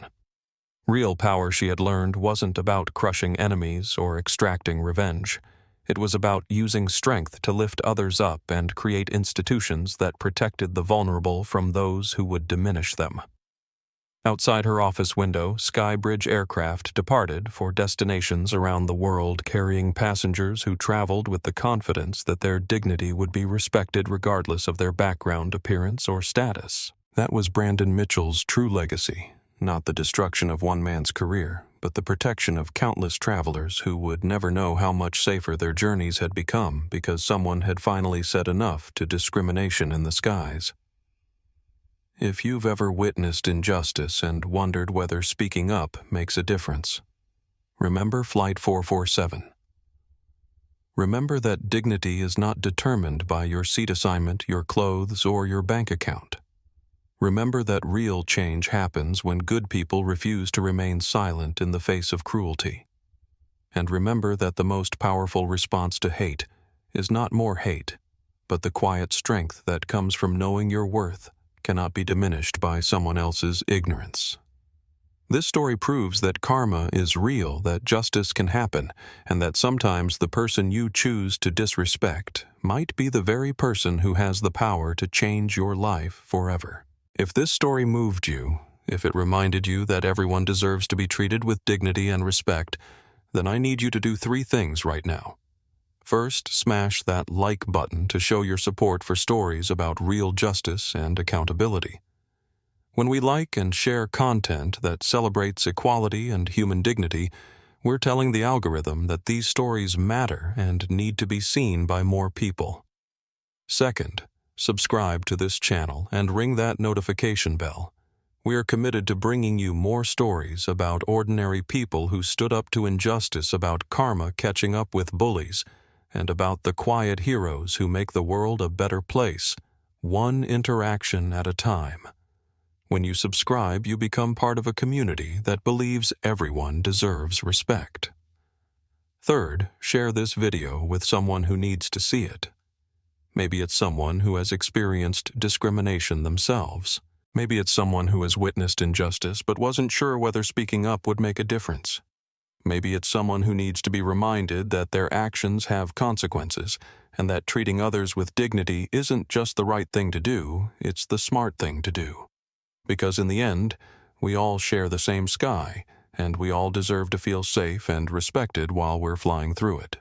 Real power, she had learned, wasn't about crushing enemies or extracting revenge. It was about using strength to lift others up and create institutions that protected the vulnerable from those who would diminish them. Outside her office window, SkyBridge aircraft departed for destinations around the world, carrying passengers who traveled with the confidence that their dignity would be respected regardless of their background, appearance, or status. That was Brandon Mitchell's true legacy, not the destruction of one man's career, but the protection of countless travelers who would never know how much safer their journeys had become because someone had finally said enough to discrimination in the skies. If you've ever witnessed injustice and wondered whether speaking up makes a difference, remember Flight 447. Remember that dignity is not determined by your seat assignment, your clothes, or your bank account. Remember that real change happens when good people refuse to remain silent in the face of cruelty. And remember that the most powerful response to hate is not more hate, but the quiet strength that comes from knowing your worth cannot be diminished by someone else's ignorance. This story proves that karma is real, that justice can happen, and that sometimes the person you choose to disrespect might be the very person who has the power to change your life forever. If this story moved you, if it reminded you that everyone deserves to be treated with dignity and respect, then I need you to do 3 things right now. First, smash that like button to show your support for stories about real justice and accountability. When we like and share content that celebrates equality and human dignity, we're telling the algorithm that these stories matter and need to be seen by more people. Second, subscribe to this channel and ring that notification bell. We are committed to bringing you more stories about ordinary people who stood up to injustice, about karma catching up with bullies, and about the quiet heroes who make the world a better place, one interaction at a time. When you subscribe, you become part of a community that believes everyone deserves respect. Third, share this video with someone who needs to see it. Maybe it's someone who has experienced discrimination themselves. Maybe it's someone who has witnessed injustice but wasn't sure whether speaking up would make a difference. Maybe it's someone who needs to be reminded that their actions have consequences and that treating others with dignity isn't just the right thing to do, it's the smart thing to do. Because in the end, we all share the same sky, and we all deserve to feel safe and respected while we're flying through it.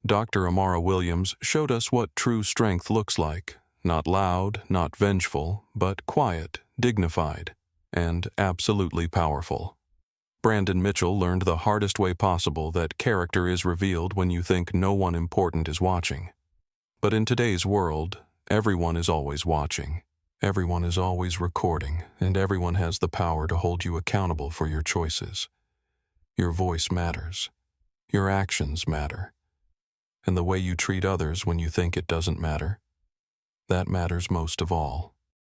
Dr. Amara Williams showed us what true strength looks like. Not loud, not vengeful, but quiet, dignified, and absolutely powerful. Brandon Mitchell learned the hardest way possible that character is revealed when you think no one important is watching. But in today's world, everyone is always watching. Everyone is always recording, and everyone has the power to hold you accountable for your choices. Your voice matters. Your actions matter. And the way you treat others when you think it doesn't matter, that matters most of all.